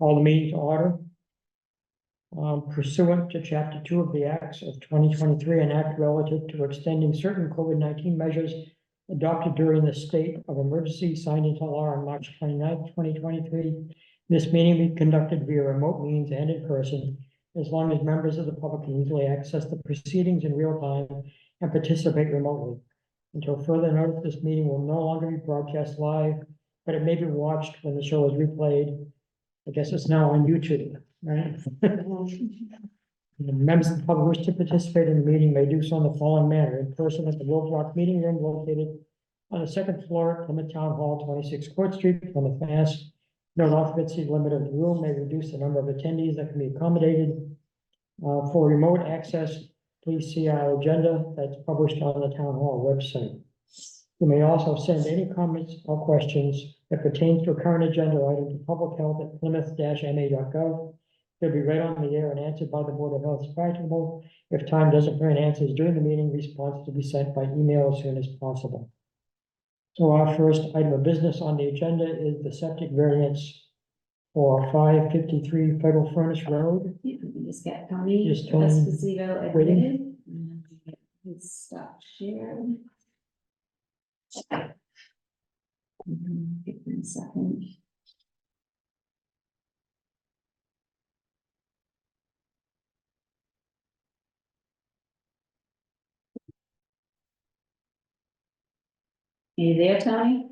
Call the meeting to order. Pursuant to Chapter 2 of the Acts of 2023, an act relative to extending certain COVID-19 measures adopted during the state of emergency signed into law on March 29th, 2023. This meeting be conducted via remote means and in person, as long as members of the public can easily access the proceedings in real time and participate remotely. Until further notice, this meeting will no longer be broadcast live, but it may be watched when the show is replayed. I guess it's now on YouTube, right? The members of the public wish to participate in the meeting may do so in the following manner: in person at the Wolf Rock Meeting Room located on the second floor, Plymouth Town Hall, 26 Court Street, Plymouth, Mass. No occupancy limit of the room may reduce the number of attendees that can be accommodated. For remote access, please see our agenda that's published on the Town Hall website. You may also send any comments or questions that pertain to a current agenda item to publichealth@plymouth-ma.gov. They'll be read on the air and answered by the Board of Health as practicable. If time doesn't permit answers during the meeting, responses will be sent by email as soon as possible. So our first item of business on the agenda is the septic variance for 553 Federal Furnace Road. Yeah, let me just get Tony Just Tony Esposito waiting. admitted. And get his stuff shared. Give me a second. Are you there, Tony?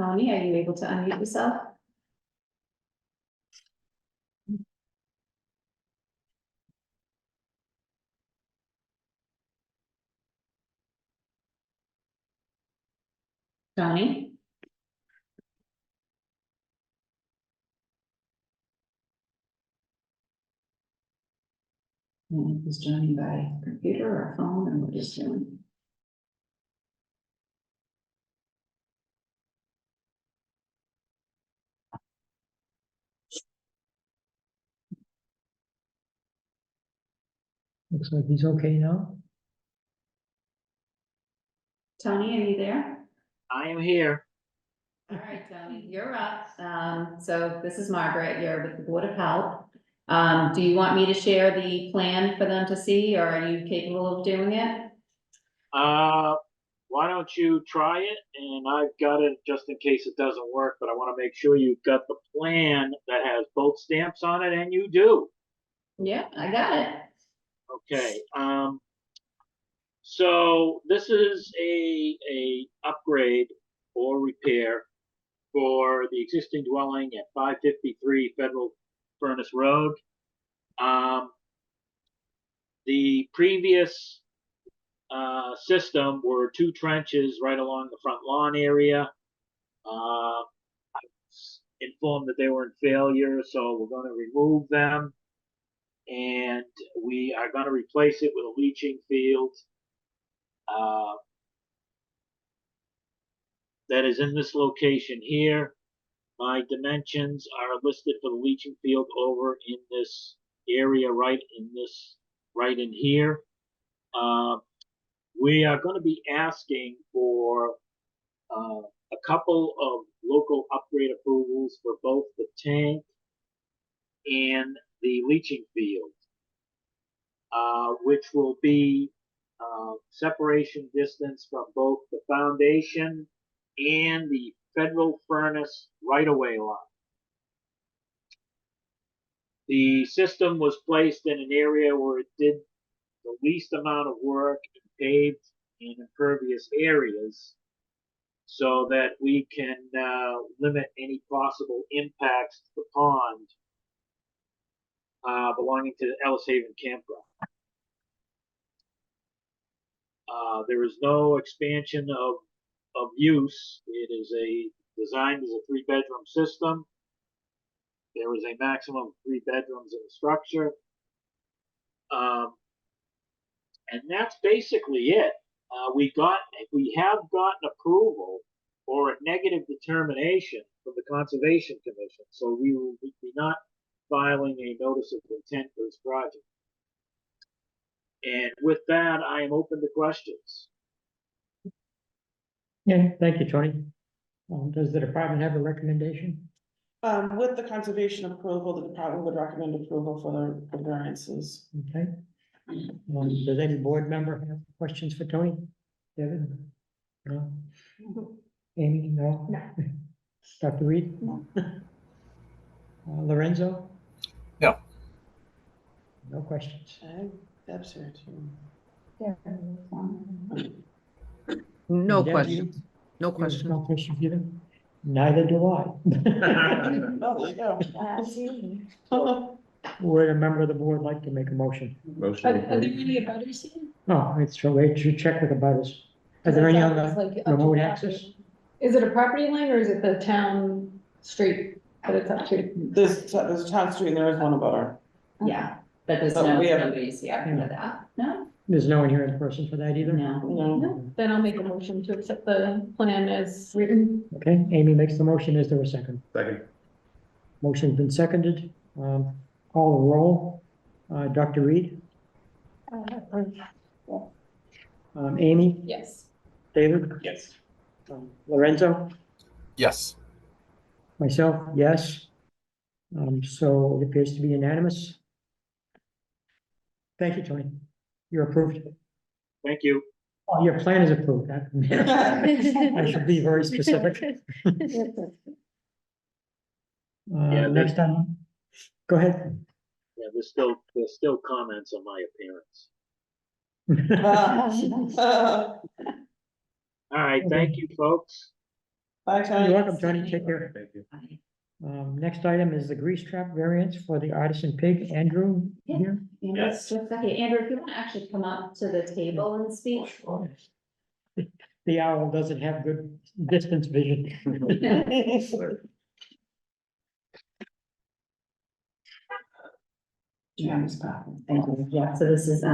Tony, are you able to unmute yourself? Tony? And he's joining by computer or phone, or what is doing? Looks like he's okay now. Tony, are you there? I am here. All right, Tony, you're up. So this is Margaret, you're with the Board of Health. Do you want me to share the plan for them to see, or are you capable of doing it? Why don't you try it? And I've got it just in case it doesn't work, but I want to make sure you've got the plan that has both stamps on it, and you do. Yeah, I got it. Okay. So this is a upgrade or repair for the existing dwelling at 553 Federal Furnace Road. The previous system were 2 trenches right along the front lawn area. I was informed that they were in failure, so we're going to remove them, and we are going to replace it with a leaching field that is in this location here. My dimensions are listed for the leaching field over in this area right in here. We are going to be asking for a couple of local upgrade approvals for both the tank and the leaching field, which will be separation distance from both the foundation and the Federal Furnace right-of-way line. The system was placed in an area where it did the least amount of work in paved and impervious areas, so that we can limit any possible impacts to the pond belonging to the Ellis Haven campground. There is no expansion of use. It is designed as a 3-bedroom system. There is a maximum of 3 bedrooms in the structure. And that's basically it. We have gotten approval or a negative determination from the Conservation Commission, so we will be not filing a notice of intent for this project. And with that, I am open to questions. Yeah, thank you, Tony. Does the department have a recommendation? With the conservation approval, the department would recommend approval for the variances. Okay. Does any board member have questions for Tony? Devin? No? Amy? No? No. Dr. Reed? No. Lorenzo? No. No questions. Okay, Deb's here too. No Deb, questions. No you have question. no questions either? Neither do I. Oh, there you go. That's easy. Would a member of the board like to make a motion? Are there any abutters here? No, it's, we should check with the butters. Are there any on It's the like up to remote property. access? Is it a property line or is it the town street that it's up to? There's a town street and there is one about her. Yeah, but there's But we have- nobody's here for that, no, There's no one here in person for that either? no. No, Then I'll make a motion to accept the plan as written. Okay, Amy makes the motion. Is there a second? Second. Motion's been seconded. Call the roll. Dr. Reed? Amy? Yes. David? Yes. Lorenzo? Yes. Myself, yes. So it appears to be unanimous. Thank you, Tony. You're approved. Thank you. Oh, your plan is approved. I should be very specific. Yeah, Next time, go ahead. Yeah, there's still comments on my appearance. Bye, All right, thank you, folks. Tony. You're welcome, Tony. Take care. Thank you. Next item is the grease trap variance for the artisan pig. Andrew Yeah. here? Andrew, just a second. Andrew, if you want to actually come up to the table and speak. The owl doesn't have good distance vision. Thank you. Yeah, so this is,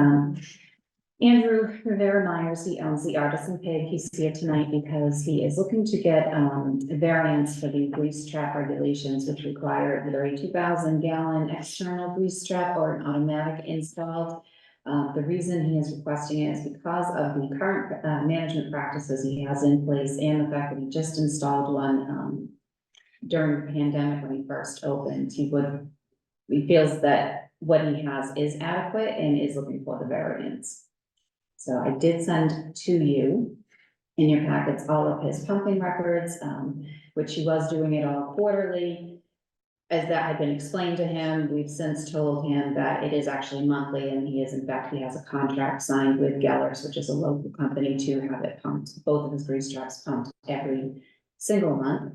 Andrew Rivera Myers. He owns the Artisan Pig. He's here tonight because he is looking to get, a variance for the grease trap regulations, which require either a 2,000-gallon external grease trap or an automatic installed. The reason he is requesting it is because of the current, management practices he has in place and the fact that he just installed one, during the pandemic when he first opened. He feels that what he has is adequate and is looking for the variance. So I did send to you in your packets all of his pumping records, which he was doing it all quarterly. As that had been explained to him, we've since told him that it is actually monthly, and he has a contract signed with Gellers, which is a local company, to have it pumped, both of his grease traps pumped every single month.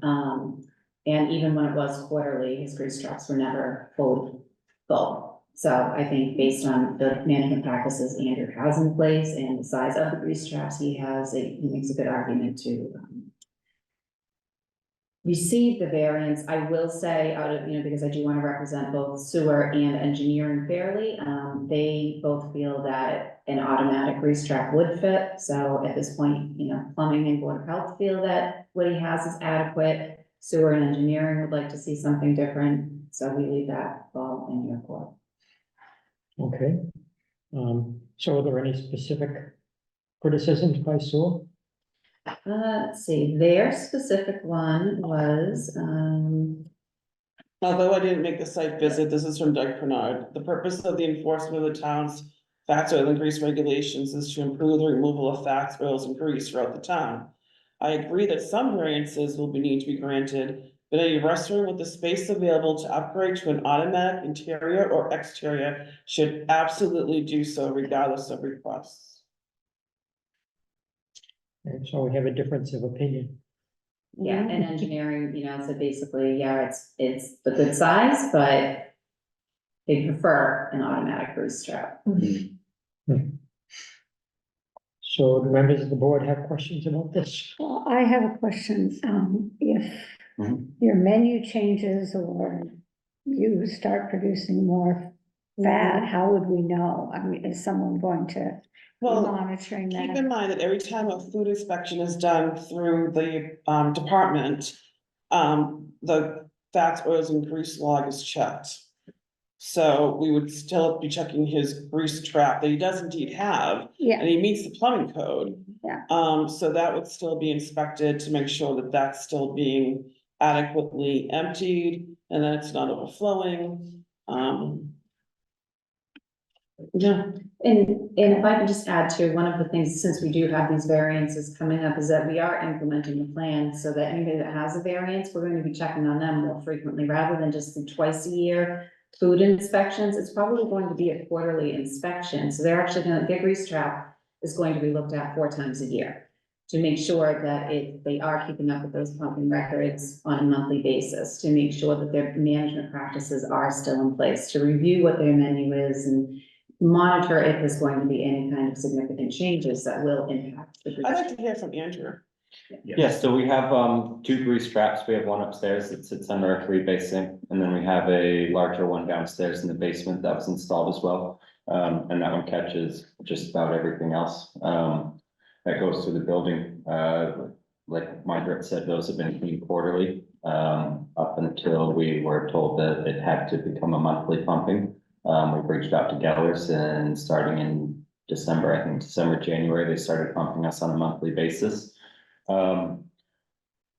And even when it was quarterly, his grease traps were never full. So I think based on the management practices Andrew has in place and the size of the grease traps he has, he makes a good argument to receive the variance. I will say because I do want to represent both sewer and engineering fairly, they both feel that an automatic grease trap would fit. So at this point, plumbing and board of health feel that what he has is adequate. Sewer and engineering would like to see something different. So we leave that ball in your court. Okay. So are there any specific criticisms by sewer? Let's see, their specific one was, Although I didn't make the site visit, this is from Doug Bernard. The purpose of the enforcement of the town's fats, oil, and grease regulations is to improve the removal of fats, oils, and grease throughout the town. I agree that some variances will need to be granted, but any restaurant with the space available to upgrade to an automatic interior or exterior should absolutely do so regardless of requests. And so we have a difference of opinion. yeah, and engineering, so basically, yeah, it's the good size, but they prefer an automatic grease trap. So the members of the board have questions about this? Well, I have a question. If Mhm. your menu changes or you start producing more fat, how would we know? I mean, is someone going to be Well, monitoring keep that? in mind that every time a food inspection is done through the department, the fats, oils, and grease log is checked. So we would still be checking his grease trap that he does indeed have, Yeah, and he meets the plumbing code. Yeah. So that would still be inspected to make sure that that's still being adequately emptied and that it's not overflowing. Yeah, And if I could just add to, one of the things, since we do have these variances coming up, is that we are implementing the plan so that anybody that has a variance, we're going to be checking on them more frequently, rather than just the twice a year food inspections. It's probably going to be a quarterly inspection, so they're actually gonna, their grease trap is going to be looked at 4 times a year to make sure that they are keeping up with those pumping records on a monthly basis, to make sure that their management practices are still in place, to review what their menu is and monitor if there's going to be any kind of significant changes that will impact the grease I'd trap. like to hear from Andrew. Yes, so we have two grease traps. We have one upstairs that sits under our 3-bay sink, and then we have a larger one downstairs in the basement that was installed as well. And that one catches just about everything else that goes through the building. Like Margaret said, those have been cleaned quarterly up until we were told that it had to become a monthly pumping. We've reached out to Gellers, and starting in December, I think December, January, they started pumping us on a monthly basis.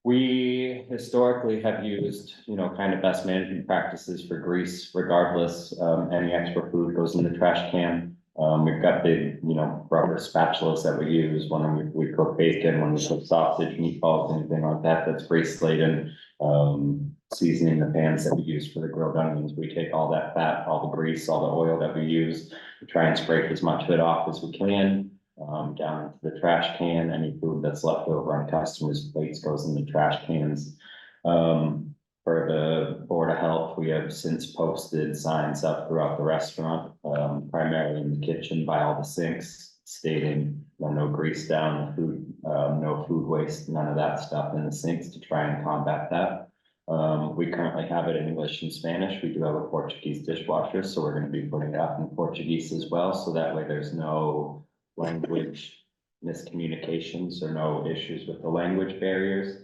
We historically have used, kind of best management practices for grease regardless. Any extra food goes in the trash can. We've got big, rubber spatulas that we use when we cook bacon, when we cook sausage, meatballs, anything like that, that's grease laden. Seasoning the pans that we use for the grilled onions, we take all that fat, all the grease, all the oil that we use, we try and scrape as much of it off as we can. Down into the trash can. Any food that's left over on customers' plates goes in the trash cans. For the Board of Health, we have since posted signs up throughout the restaurant, primarily in the kitchen by all the sinks, stating no grease down the food, no food waste, none of that stuff in the sinks, to try and combat that. We currently have it in English and Spanish. We do have a Portuguese dishwasher, so we're going to be putting it up in Portuguese as well, so that way there's no language miscommunications or no issues with the language barriers.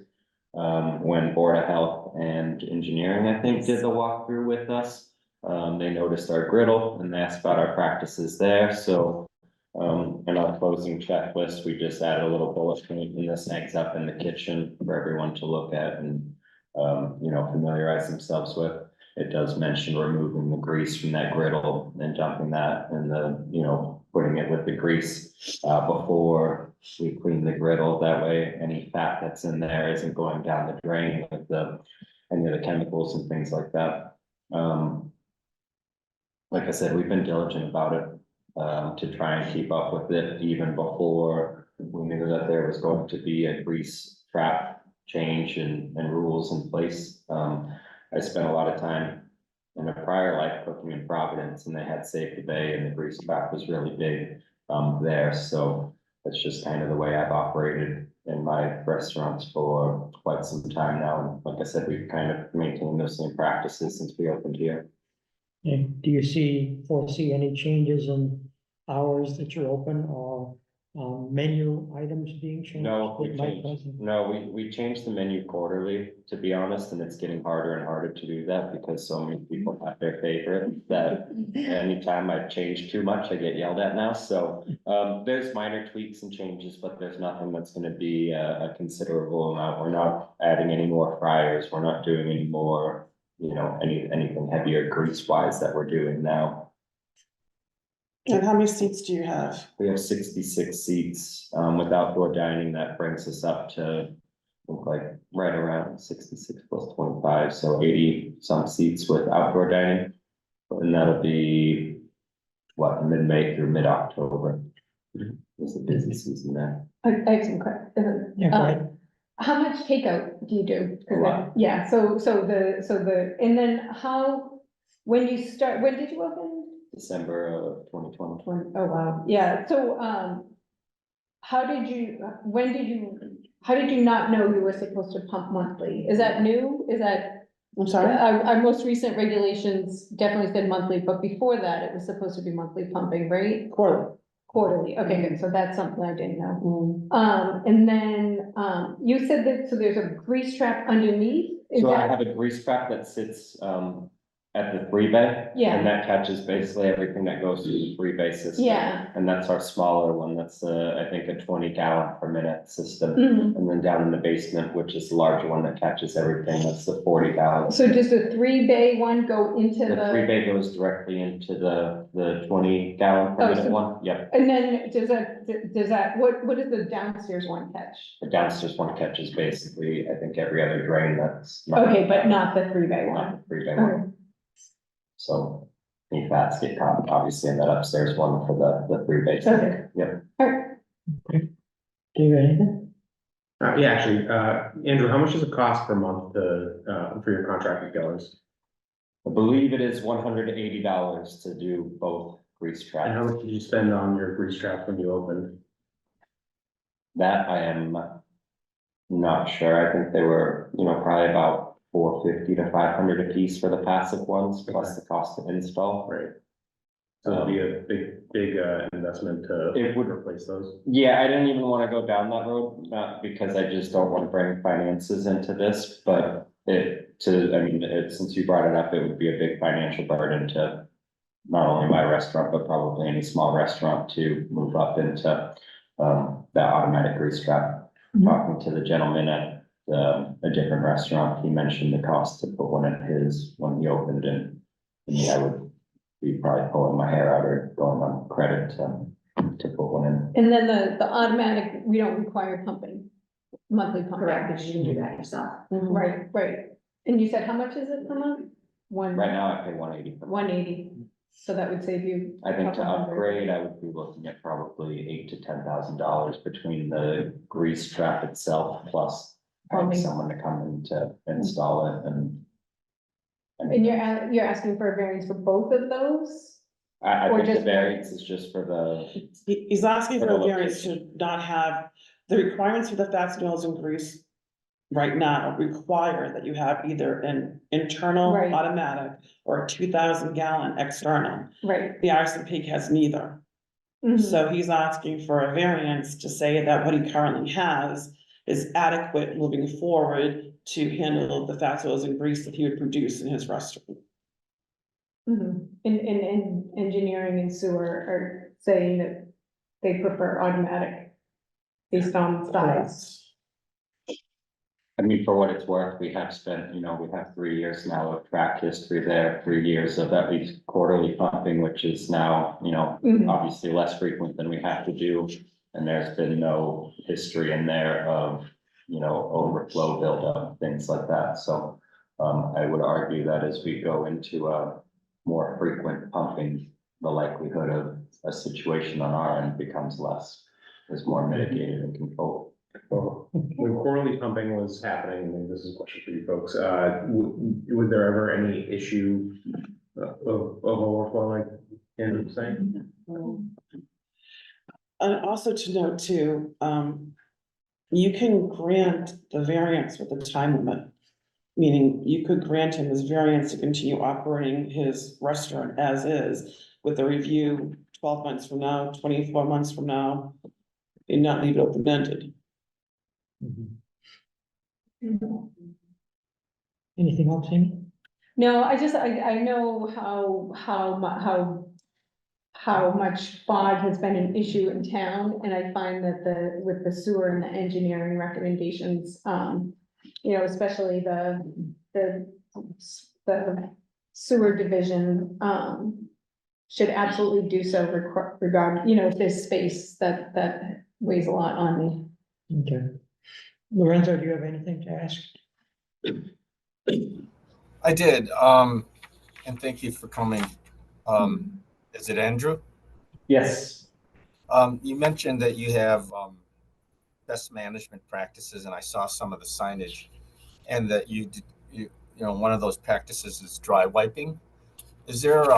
When Board of Health and Engineering, I think, did the walkthrough with us, they noticed our griddle and they asked about our practices there. So in our closing checklist, we just added a little bullet point, and this hangs up in the kitchen for everyone to look at and familiarize themselves with. It does mention removing the grease from that griddle and dumping that in the, putting it with the grease before we clean the griddle. That way, any fat that's in there isn't going down the drain with any of the chemicals and things like that. Like I said, we've been diligent about it to try and keep up with it even before we knew that there was going to be a grease trap change and rules in place. I spent a lot of time in a prior life cooking in Providence, and they had Save the Bay, and the grease trap was really big there. So that's just kind of the way I've operated in my restaurants for quite some time now. And like I said, we've kind of maintained those same practices since we opened here. And do you foresee any changes in hours that you're open, or menu items being changed? No, that might cause- we changed the menu quarterly, to be honest, and it's getting harder and harder to do that because so many people have their favorite that anytime I change too much, I get yelled at now. So there's minor tweaks and changes, but there's nothing that's gonna be a considerable amount. We're not adding any more fryers. We're not doing any more, anything heavier grease wise that we're doing now. And how many seats do you have? We have 66 seats, with outdoor dining. That brings us up to, look like right around 66 plus 25, so 80 some seats with outdoor dining. And that'll be mid-May through mid-October. It's a busy season there. I have some questions. Yeah, go ahead. How much takeout do you do? 'Cause A lot. Yeah, and then when did you open? December of 2020. Oh, wow, yeah, so, how did you not know you were supposed to pump monthly? Is that new? Is that, I'm sorry? our most recent regulations definitely said monthly, but before that, it was supposed to be monthly pumping, right? Quarterly, okay, good, so that's something I didn't know. And then, you said that, so there's a grease trap underneath? Is So I that- have a grease trap that sits At the 3-bay? Yeah. And that catches basically everything that goes through the 3-bay system. Yeah. And that's our smaller one, that's I think a 20 gallon per minute system. Mhm. And then down in the basement, which is the larger one that catches everything, that's the 40 gallon. So does the 3-bay one go into The the, 3-bay goes directly into the 20 gallon per minute so- one, yep. and then does that, what does the downstairs one catch? The downstairs one catches basically, I think, every other drain that's. not- Okay, but not the 3-bay one. Not the 3-bay one. So any fats get caught, obviously, in that upstairs one for the 3-bay. Okay. Yep. All right. Do you have anything? Yeah, actually, Andrew, how much does it cost per month to, for your contracted killers? I believe it is $180 to do both grease And how traps. much did you spend on your grease trap when you opened? That I am not sure. I think they were, probably about $450 to $500 a piece for the passive ones, plus the cost of install. Right. So it'd be a big investment to It would. replace those. Yeah, I didn't even want to go down that road, not because I just don't want to bring finances into this, but since you brought it up, it would be a big financial burden to not only my restaurant, but probably any small restaurant to move up into that automatic grease trap. Talking to the gentleman at a different restaurant, he mentioned the cost to put one at his when he opened it. And I would be probably pulling my hair out or going on credit to put one in. And then the automatic, we don't require pumping, monthly pumping. Correct, because you can do that yourself. Right, right. And you said, how much is it per month? Right now I pay $180. 180. So that would save you. I think to $200. upgrade, I would be looking at probably $8,000 to $10,000 between the grease trap itself plus having Plumbing. someone to come in to install it and. And you're asking for a variance for both of those? I or think the just- variance is just for the, He's asking for For a the variance to not have, the requirements for the fats, oils, and grease right now require that you have either an internal Right. automatic or a 2,000 gallon external. Right. The Arson Peak has neither. Mhm. So he's asking for a variance to say that what he currently has is adequate moving forward to handle the fats, oils, and grease that he would produce in his restaurant. Mhm. And engineering and sewer are saying that they prefer automatic based on size. I mean, for what it's worth, we have spent, we have 3 years now of track history there, 3 years of at least quarterly pumping, which is now, Mhm. obviously less frequent than we have to do. And there's been no history in there of, overflow buildup, things like that. So I would argue that as we go into a more frequent pumping, the likelihood of a situation on our end becomes less, is more mitigated and controlled. Well, when quarterly pumping was happening, and this is a question for you folks, was there ever any issue of overflow like Andrew was saying? And also to note too, you can grant the variance with a time limit. Meaning you could grant him his variance to continue operating his restaurant as is with a review 12 months from now, 24 months from now, and not leave it open-ended. Mhm. Anything else, Amy? No, I know how much fog has been an issue in town, and I find that with the sewer and the engineering recommendations, especially the sewer division, should absolutely do so regard, if there's space that weighs a lot on me. Okay. Lorenzo, do you have anything to ask? I did, and thank you for coming. Is it Andrew? Yes. You mentioned that you have best management practices, and I saw some of the signage, and that one of those practices is dry wiping. Is there,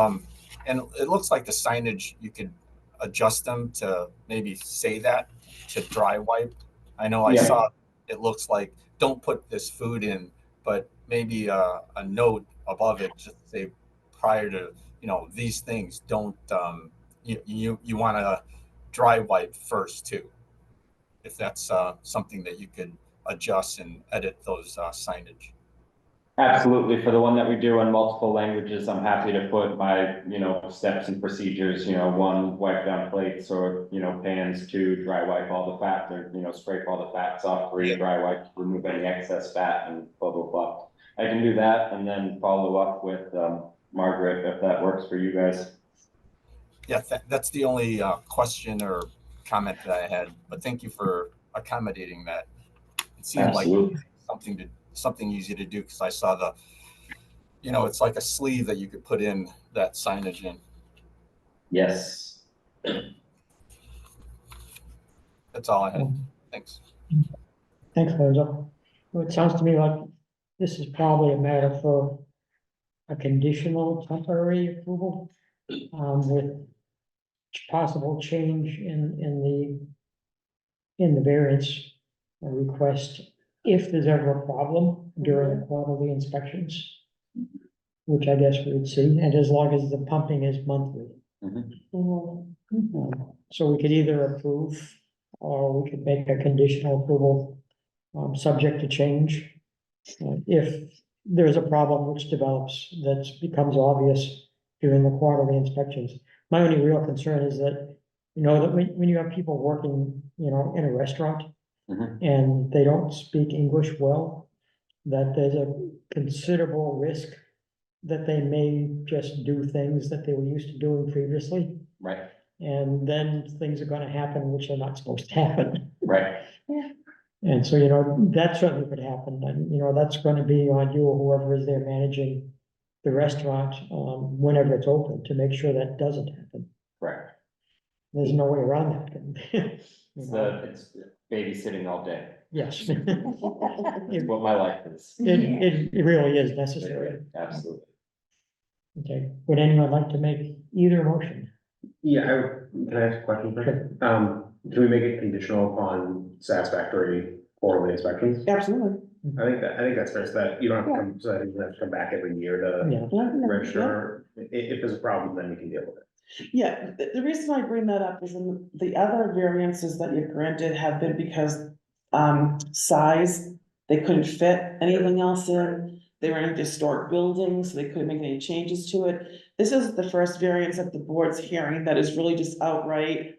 and it looks like the signage, you could adjust them to maybe say that, to dry wipe. I know I Yeah. saw, it looks like, don't put this food in, but maybe a note above it, just say prior to, these things, don't, you want to dry wipe first too. If that's something that you could adjust and edit those signage. Absolutely. For the one that we do in multiple languages, I'm happy to put my, steps and procedures, one, wipe down plates or, pans, two, dry wipe all the fat or, scrape all the fats off, three, dry wipe, remove any excess fat and blah, blah, blah. I can do that and then follow up with, Margaret, if that works for you guys. Yeah, that's the only question or comment that I had, but thank you for accommodating that. It seemed Absolutely. like something easy to do, because I saw it's like a sleeve that you could put in that signage in. Yes. That's all I had. Thanks. Thanks, Lorenzo. Well, it sounds to me like this is probably a matter for a conditional temporary approval, with possible change in the variance request if there's ever a problem during the quarterly inspections, which I guess we would see, and as long as the pumping is monthly. So we could either approve or we could make a conditional approval, subject to change. If there's a problem which develops that becomes obvious during the quarterly inspections. My only real concern is that, that when you have people working, in a restaurant Mhm. and they don't speak English well, that there's a considerable risk that they may just do things that they were used to doing previously. Right, And then things are gonna happen which are not supposed to happen. right. And so, that certainly could happen, and, that's gonna be on you or whoever is there managing the restaurant, whenever it's open, to make sure that doesn't happen. Correct. There's no way around that. It's babysitting all day. Yes. It's what my life is. It really is necessary. Absolutely. Okay, would anyone like to make either motion? Yeah, can I ask a question first? Sure. Can we make it conditional upon satisfactory quarterly inspections? Absolutely. I think that's fair, so that you don't have to come, so that you don't have to come back every year to Yeah, register. If there's a problem, then we can deal with it. Yeah, the reason I bring that up is in the other variances that you've granted have been because, size, they couldn't fit anything else in. They were in historic buildings, so they couldn't make any changes to it. This is the first variance that the board's hearing that is really just outright,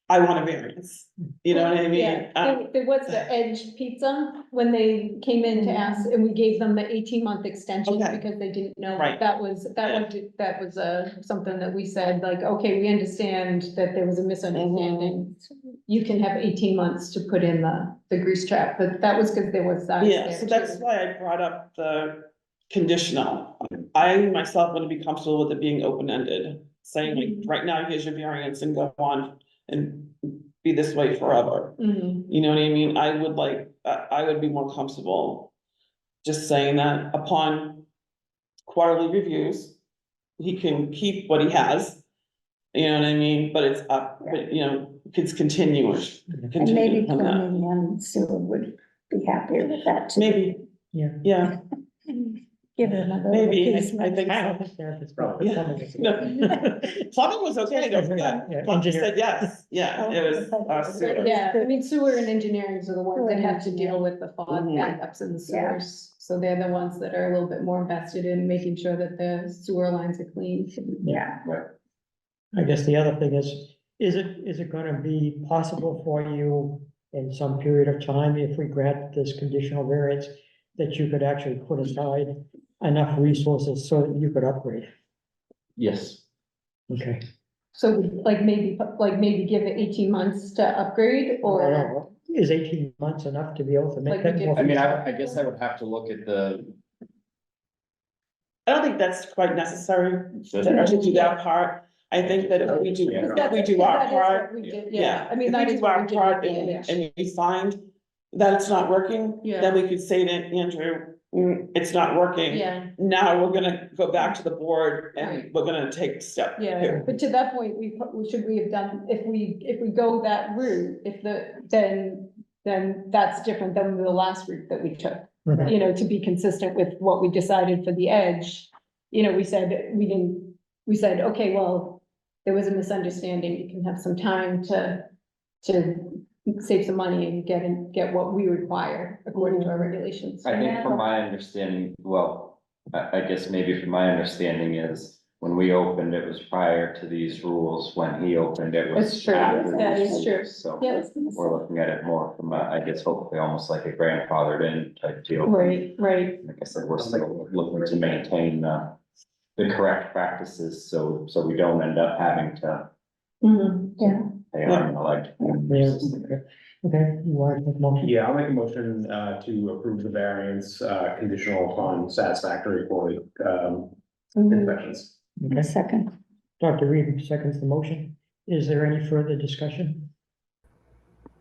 I want a variance, you know what I mean? Yeah, there was the Edge Pizza, when they came in to ask, and we gave them the 18-month extension Okay. because they didn't know. Right. That was something that we said, like, okay, we understand that there was a misunderstanding. You can have 18 months to put in the grease trap, but that was because there was size Yeah, there so that's too. why I brought up the conditional. I myself wouldn't be comfortable with it being open-ended, saying like, right now, here's your variance and go on and be this way forever. Mhm. You know what I mean? I would be more comfortable just saying that upon quarterly reviews, he can keep what he has. You know what I mean? But it's up, but it's continuous. And maybe planning and sewer would be happier with that too. Maybe, yeah. Give it another. Maybe, appeasement. I think I so. don't think therapists. Yeah. Plumbing was okay, don't forget. Yeah, Plumbing engineer. said yes, yeah, it was, sewer. But yeah, I mean, sewer and engineering are the ones that have to deal with the fog Mhm. backups in the Yeah. sewers. So they're the ones that are a little bit more invested in making sure that the sewer lines are clean. Yeah. I guess the other thing is it gonna be possible for you in some period of time, if we grant this conditional variance, that you could actually put aside enough resources so that you could upgrade? Yes. Okay. So maybe give it 18 months to upgrade, I or don't know. Is 18 months enough to be able to make Like that we did- more? I mean, feasible? I guess I would have to look at the. I don't think that's quite necessary to actually do that part. I think that if we do, Because we do our that is what part, we did, yeah. I mean, If that we is do what our we did part with the edge. and we find that it's not working, Yeah. then we could say to Andrew, it's not working. Yeah, Now we're gonna go back to the board and Right. we're gonna take a step yeah, here. but to that point, we should have done, if we go that route, then that's different than the last route that we took. Mhm. To be consistent with what we decided for the edge, we said, okay, well, there was a misunderstanding, you can have some time to save some money and get what we require according to our regulations. I think from my understanding, well, I guess maybe from my understanding is when we opened, it was prior to these rules. When he opened, it was. That's true. after That these is true. rules. So Yeah. we're looking at it more from a, I guess, hopefully almost like a grandfathered in type deal. Right, right. Like I said, we're still looking to maintain the correct practices, so we don't end up having to Yeah. pay arm and a leg. Okay, you want to make a motion? Yeah, I'll make a motion, to approve the variance, conditional upon satisfactory quality, inspections. Okay, Second, Dr. Reed seconds the motion. Is there any further discussion?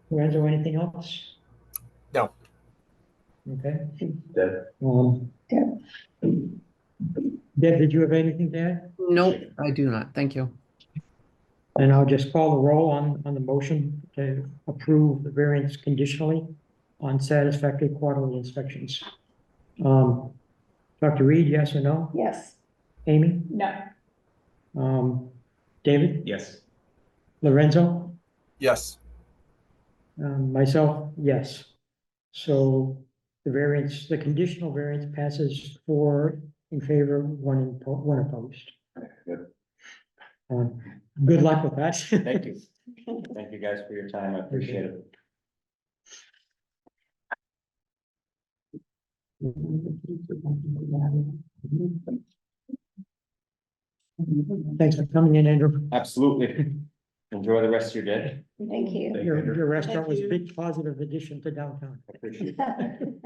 Lorenzo, anything else? No. Okay. Deb? Deb. Deb, did you have anything to add? Nope, I do not. Thank you. And I'll just call the roll on the motion to approve the variance conditionally on satisfactory quarterly inspections. Dr. Reed, yes or no? yes. Amy? No. David? Yes. Lorenzo? Yes. Myself, yes. So the conditional variance passes 4 in favor, 1 opposed. Good. Good luck with that. Thank you. Thank you guys for your time. I appreciate it. Thanks for coming in, Andrew. Absolutely. Enjoy the rest of your day. Thank you. Your restaurant was a Thank you. big positive addition to downtown. I appreciate it. Thank you.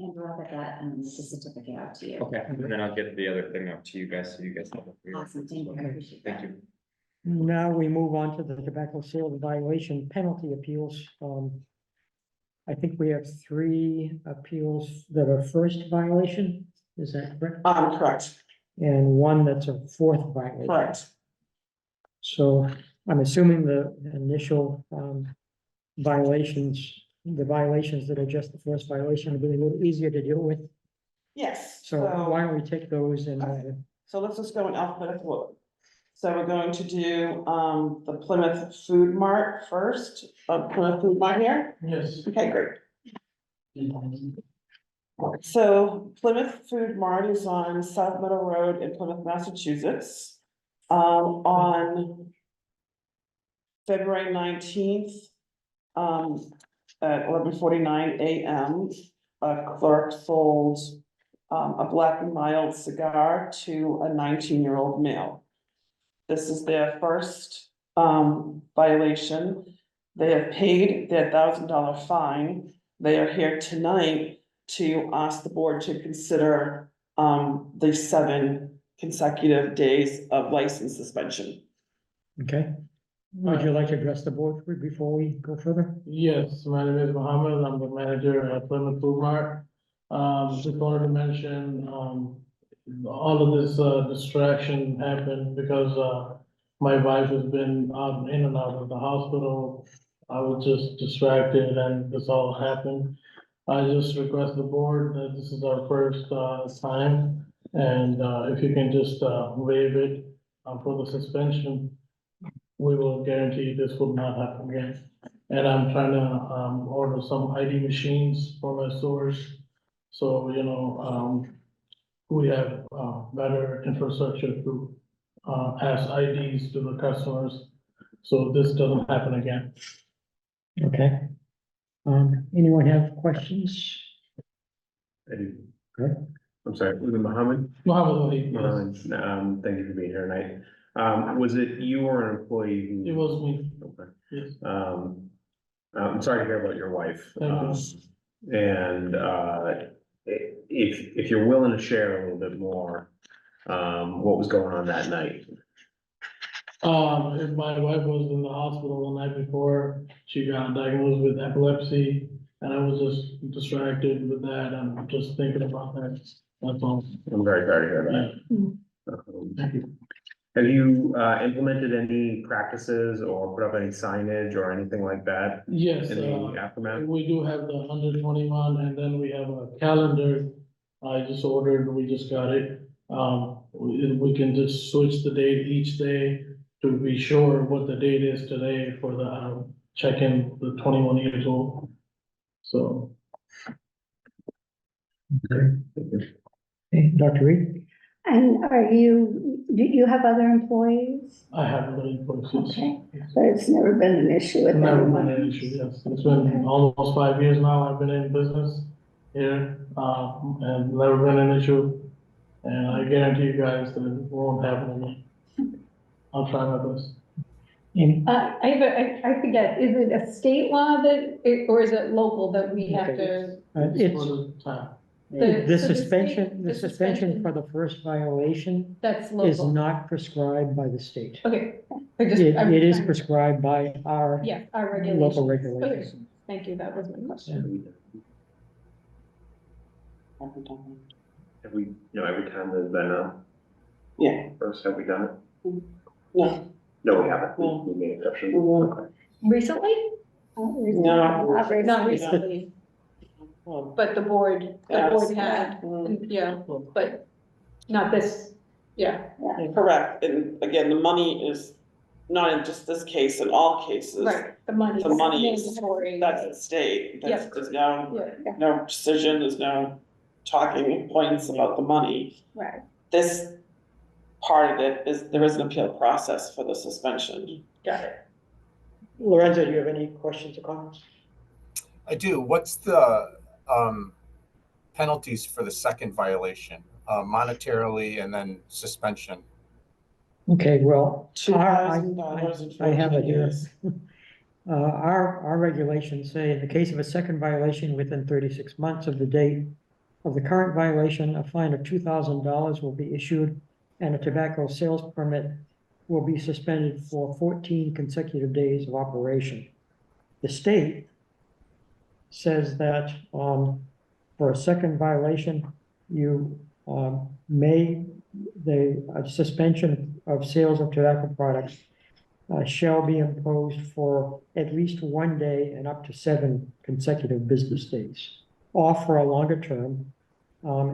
Andrew, I'll get that, certificate out to you. Okay, and then I'll get the other thing up to you guys, so you guys have it. for you. Awesome, thank you, I appreciate that. Thank you. Now we move on to the tobacco sales violation penalty appeals. I think we have 3 appeals that are first violation, is that correct? Correct, And 1 that's a 4th violation. correct. So I'm assuming the initial violations, the violations that are just the first violation, will be a little easier to deal with. Yes, So why don't we take those and so let's just go in alphabetical order. So we're going to do, the Plymouth Food Mart first, Plymouth Food Mart here? Yes. Okay, great. So Plymouth Food Mart is on South Meadow Road in Plymouth, Massachusetts. On February 19th, at 11:49 a.m., a clerk sold a black and mild cigar to a 19-year-old male. This is their first violation. They have paid their $1,000 fine. They are here tonight to ask the board to consider the 7 consecutive days of license suspension. Okay. Would you like to address the board before we go further? Yes, my name is Mohammed, I'm the manager at Plymouth Food Mart. Just wanted to mention, all of this, distraction happened because, my wife has been out, in and out of the hospital. I was just distracted and this all happened. I just request the board that this is our first, time. And, if you can just, waive it, for the suspension, we will guarantee this will not happen again. And I'm trying to, order some ID machines for my stores. So, we have, better infrastructure to, pass IDs to the customers. So this doesn't happen again. Okay. Anyone have questions? Eddie. Okay. I'm sorry, was it Mohammed? Mohammed Ali, yes. Mohammed, thank you for being here tonight. Was it you or an employee who? It was me, Okay. yes. I'm sorry to hear about your wife. Thank And, if you're willing to share a little bit more, what was going on that night? My wife was in the hospital the night before, she got diagnosed with epilepsy, and I was just distracted with that, I'm just thinking about that, that's all. I'm very sorry to hear that. Thank you. Have you, implemented any practices or put up any signage or anything like that Yes, in the aftermath? we do have the 121, and then we have a calendar I just ordered, we just got it. We can just switch the date each day to be sure what the date is today for the, check-in, the 21 years old. So, Okay, Dr. Reed? And do you have other employees? I have really places. Okay, but it's never been an issue with Never been anyone. an issue, yes. It's been almost 5 years now I've been in business here, and never been an issue. And I guarantee you guys that it won't happen again. I'll try my best. Amy? I forget, is it a state law or is it local that we have to? It's for the time. The so the suspension, state- the the suspension suspension- for the first violation That's is local? not prescribed by the state. Okay. It is prescribed by our Yeah, our regulations. local Okay, regulations. thank you, that was my question. Have we, every time there's been a Yeah, first, have we done it? no, No, we haven't. No. We made exceptions. Mhm. Okay. Recently? No. Not recently, but the board had, yeah, but not this, yeah. Correct, and again, the money is not in just this case, in all cases. Right, the money. The money is, mandatory. that's at stake, Yep. there's no, Yeah, no decision, there's no talking points about the money. Right. This part of it is, there is an appeal process for the suspension. got it. Lorenzo, do you have any questions or comments? I do. What's the penalties for the second violation, monetarily and then suspension? Okay, well, $2,000 I have it here. days. Our regulations say in the case of a second violation within 36 months of the date of the current violation, a fine of $2,000 will be issued and a tobacco sales permit will be suspended for 14 consecutive days of operation. The state says that for a second violation, you the suspension of sales of tobacco products shall be imposed for at least 1 day and up to 7 consecutive business days, or for a longer term,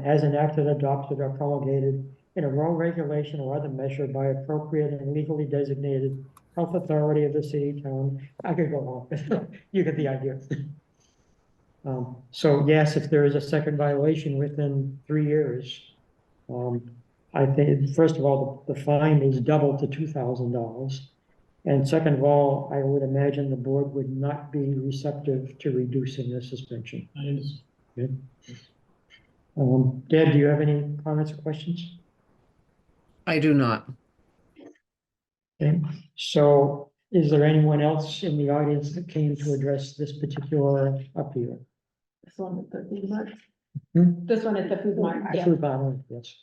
as enacted, adopted, or promulgated in a road regulation or other measure by appropriate and legally designated health authority of the city, town. I could go on, you get the idea. So yes, if there is a second violation within 3 years, I think, first of all, the fine is doubled to $2,000. And second of all, I would imagine the board would not be receptive to reducing the suspension. Okay. Deb, do you have any comments or questions? I do not. Okay, so is there anyone else in the audience that came to address this particular appeal? This one at the food mart? Hmm? This one at the food mart, yeah. Food mart, yes.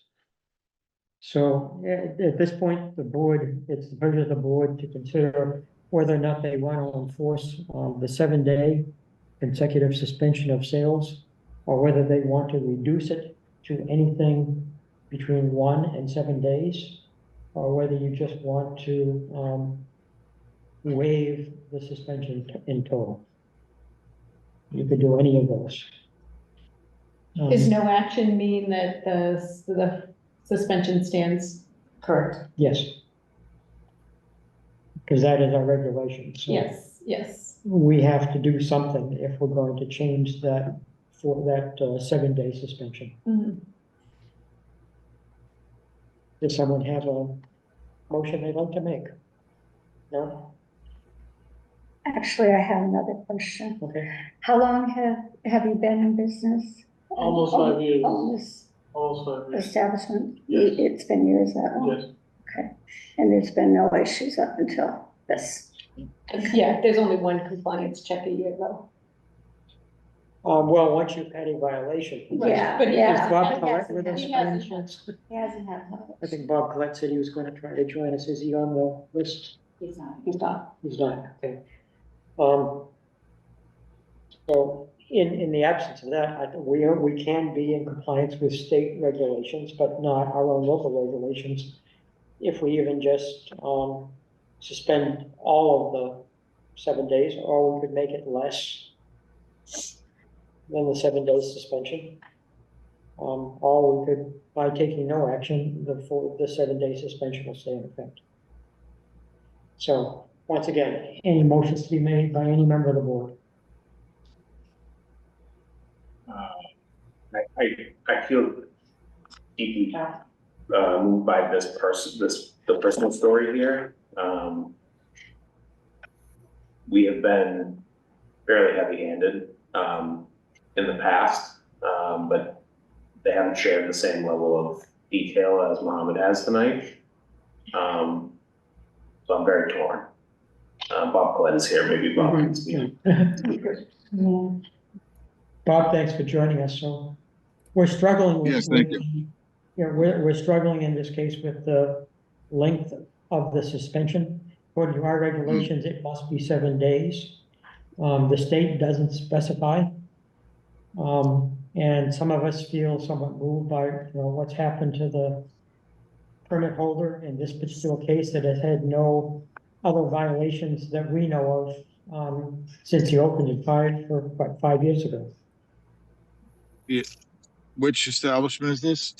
So at this point, the board, it's the pleasure of the board to consider whether or not they want to enforce the 7-day consecutive suspension of sales, or whether they want to reduce it to anything between 1 and 7 days, or whether you just want to waive the suspension in total. You could do any of those. Does no action mean that the suspension stands? Correct. Yes. Because that is our regulation, so. Yes, yes. We have to do something if we're going to change that for that 7-day suspension. Mhm. Does someone have a motion they'd like to make? No? Actually, I have another question. Okay. How long have you been in business? Almost 5 years. On this Almost 5 years. establishment? Yes. It's been years that long? Yes. Okay, and there's been no issues up until this? Yeah, there's only one compliance check a year though. Well, once you've had a violation. Yeah, But yeah. Is Bob He Collette with us? He by any hasn't. chance? He hasn't had those. I think Bob Collette said he was going to try to join us. Is he on the list? He's not. He's not. He's not, okay. So in the absence of that, I think we can be in compliance with state regulations, but not our own local regulations. If we even just suspend all of the 7 days, or we could make it less than the 7 days suspension. Or we could, by taking no action, the 7-day suspension will stay in effect. So, once again, any motions to be made by any member of the board? I feel deeply, moved by the personal story here. We have been fairly heavy-handed, in the past, but they haven't shared the same level of detail as Mohammed has tonight. So I'm very torn. Bob Collette is here, maybe Bob can speak. Bob, thanks for joining us. So we're struggling with. Yes, thank you. Yeah, we're struggling in this case with the length of the suspension. According to our regulations, it must be 7 days. The state doesn't specify. And some of us feel somewhat moved by, what's happened to the permit holder in this particular case that has had no other violations that we know of, since he opened it 5 years ago. Which establishment is this?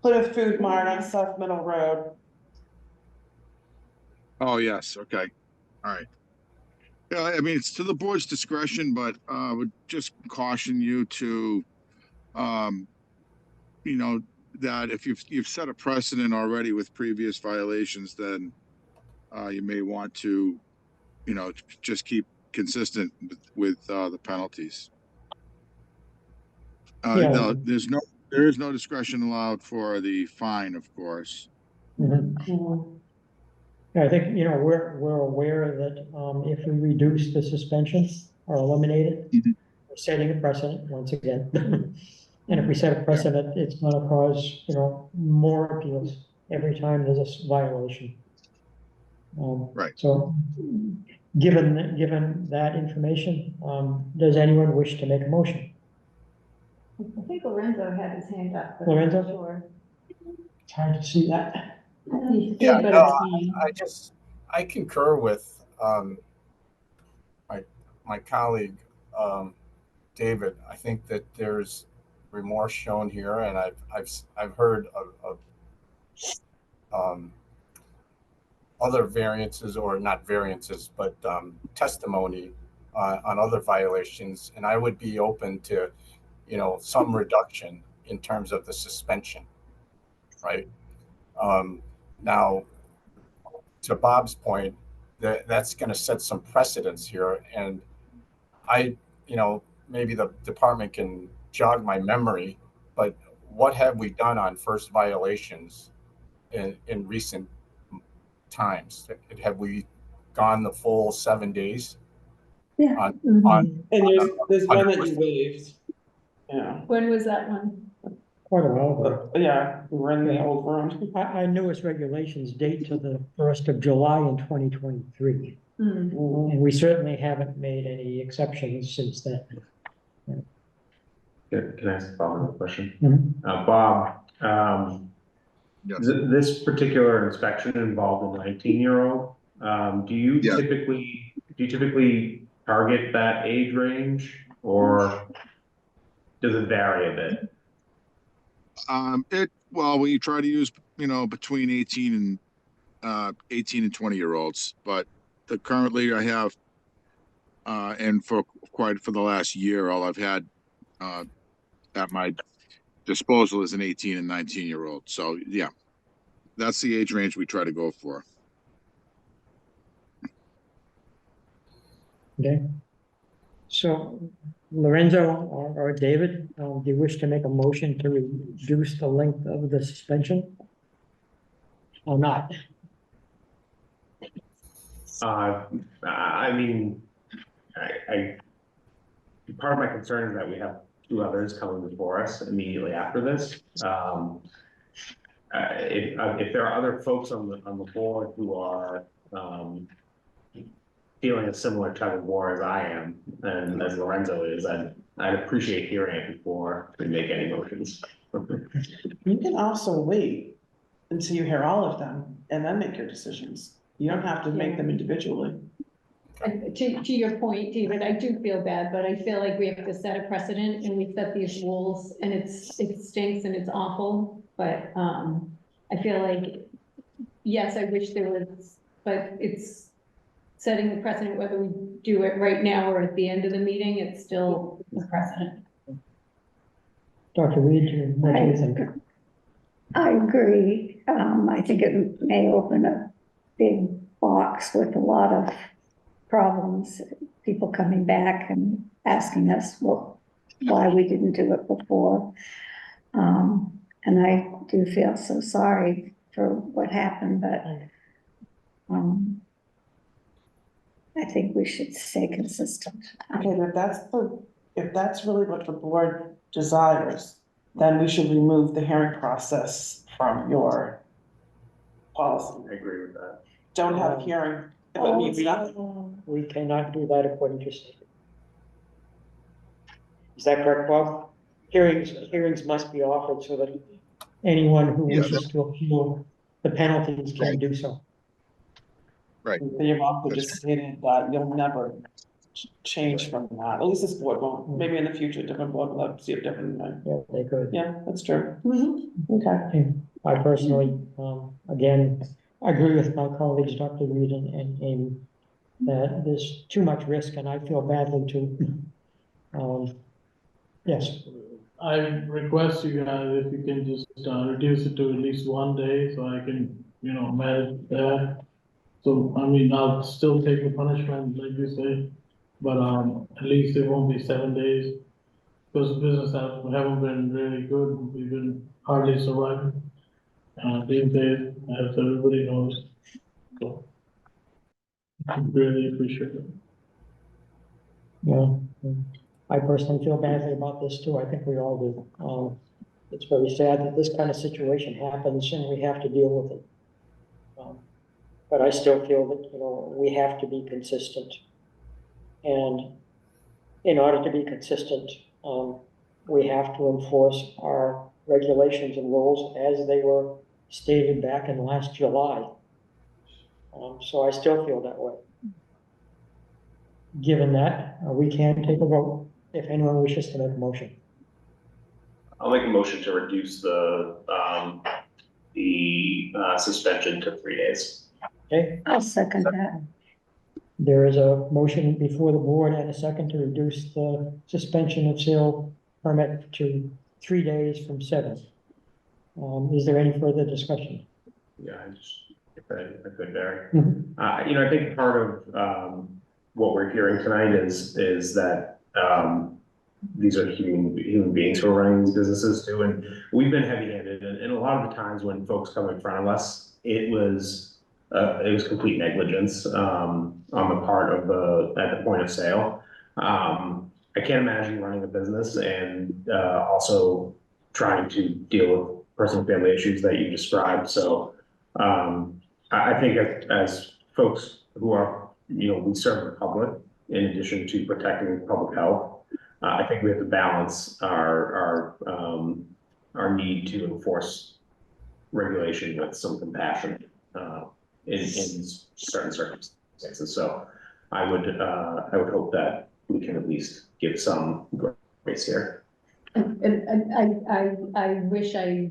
Plymouth Food Mart on South Middle Road. Oh, yes, okay, all right. Yeah, I mean, it's to the board's discretion, but I would just caution you to, that if you've set a precedent already with previous violations, then you may want to, just keep consistent with the penalties. Yeah. No, there is no discretion allowed for the fine, of course. Mhm. I think, we're aware that, if we reduce the suspension or eliminate it, we're setting a precedent once again. And if we set a precedent, it's gonna cause, more appeals every time there's a violation. Right. So, given that information, does anyone wish to make a motion? I think Lorenzo had his hand up. but I'm Lorenzo? not sure. It's hard to see that. He Yeah, did, but no, it's fine. I concur with, my colleague, David. I think that there's remorse shown here, and I've heard of other variances, or not variances, but testimony on other violations, and I would be open to, some reduction in terms of the suspension, right? Now, to Bob's point, that's going to set some precedents here, and maybe the department can jog my memory, but what have we done on first violations in recent times? Have we gone the full 7 days? Yeah. On, Mm-hmm. on, And there's one that you first- waived. Yeah, When was that one? Quite a while ago. yeah, we were in the old room. Our newest regulations date to the 1st of July in 2023. And we certainly haven't made any exceptions since then. Can I ask a follow-up question? Mhm. Bob, Yes. this particular inspection involved a 19-year-old. Do you Yeah. typically target that age range, or does it vary a bit? We try to use, between 18 and 20-year-olds, but currently I have, and for the last year, all I've had at my disposal is an 18 and 19-year-old. So yeah, that's the age range we try to go for. Okay. So Lorenzo or David, do you wish to make a motion to reduce the length of the suspension? Or not? I mean, part of my concern is that we have two others coming before us immediately after this. If there are other folks on the board who are, feeling a similar tug of war as I am, and as Lorenzo is, I'd appreciate hearing it before we make any motions. You can also wait until you hear all of them and then make your decisions. You don't have to make them individually. To your point, David, I do feel bad, but I feel like we have to set a precedent and we set these rules, and it stinks and it's awful, but I feel like, yes, I wish there was but it's setting the precedent, whether we do it right now or at the end of the meeting, it's still the precedent. Dr. Reed, what do you think? I agree. I think it may open a big box with a lot of problems, people coming back and asking us why we didn't do it before. And I do feel so sorry for what happened, but I think we should stay consistent. Okay, if that's really what the board desires, then we should remove the hearing process from your policy. I agree with that. Don't have a hearing. If it means nothing. We cannot do that according to state. Is that correct, Bob? Hearings must be offered so that anyone who wishes to appeal the penalties can do so. Right. You've also just stated that you'll never change from that. At least this board won't. Maybe in the future, a different board will see it differently. Yeah, they could. Yeah, that's true. Okay. And I personally, again, I agree with my colleagues, Dr. Reed and Amy, that there's too much risk and I feel badly too. Yes. I request you guys if you can just reduce it to at least 1 day so I can, manage that. So, I mean, I'll still take the punishment, like you say, but at least it won't be 7 days. Because business haven't been really good. We've been hardly surviving these days, as everybody knows. So, I really appreciate it. Yeah. I personally feel badly about this too. I think we all do. It's very sad that this kind of situation happens and we have to deal with it. But I still feel that, we have to be consistent. And in order to be consistent, we have to enforce our regulations and rules as they were stated back in last July. So I still feel that way. Given that, we can take a vote if anyone wishes to make a motion. I'll make a motion to reduce the suspension to 3 days. Okay, I'll second that. there is a motion before the board and a second to reduce the suspension of sale permit to 3 days from 7. Is there any further discussion? Yeah, if I could, Barry. Mhm. I think part of what we're hearing tonight is that these are human beings who are running these businesses too, and we've been heavy-handed, and a lot of the times when folks come in front of us, it was complete negligence on the part of at the point of sale. I can't imagine running a business and also trying to deal with personal family issues that you described. So I think as folks who are, we serve the public in addition to protecting public health. I think we have to balance our need to enforce regulation with some compassion in certain circumstances. So I would hope that we can at least give some grace here. And I wish I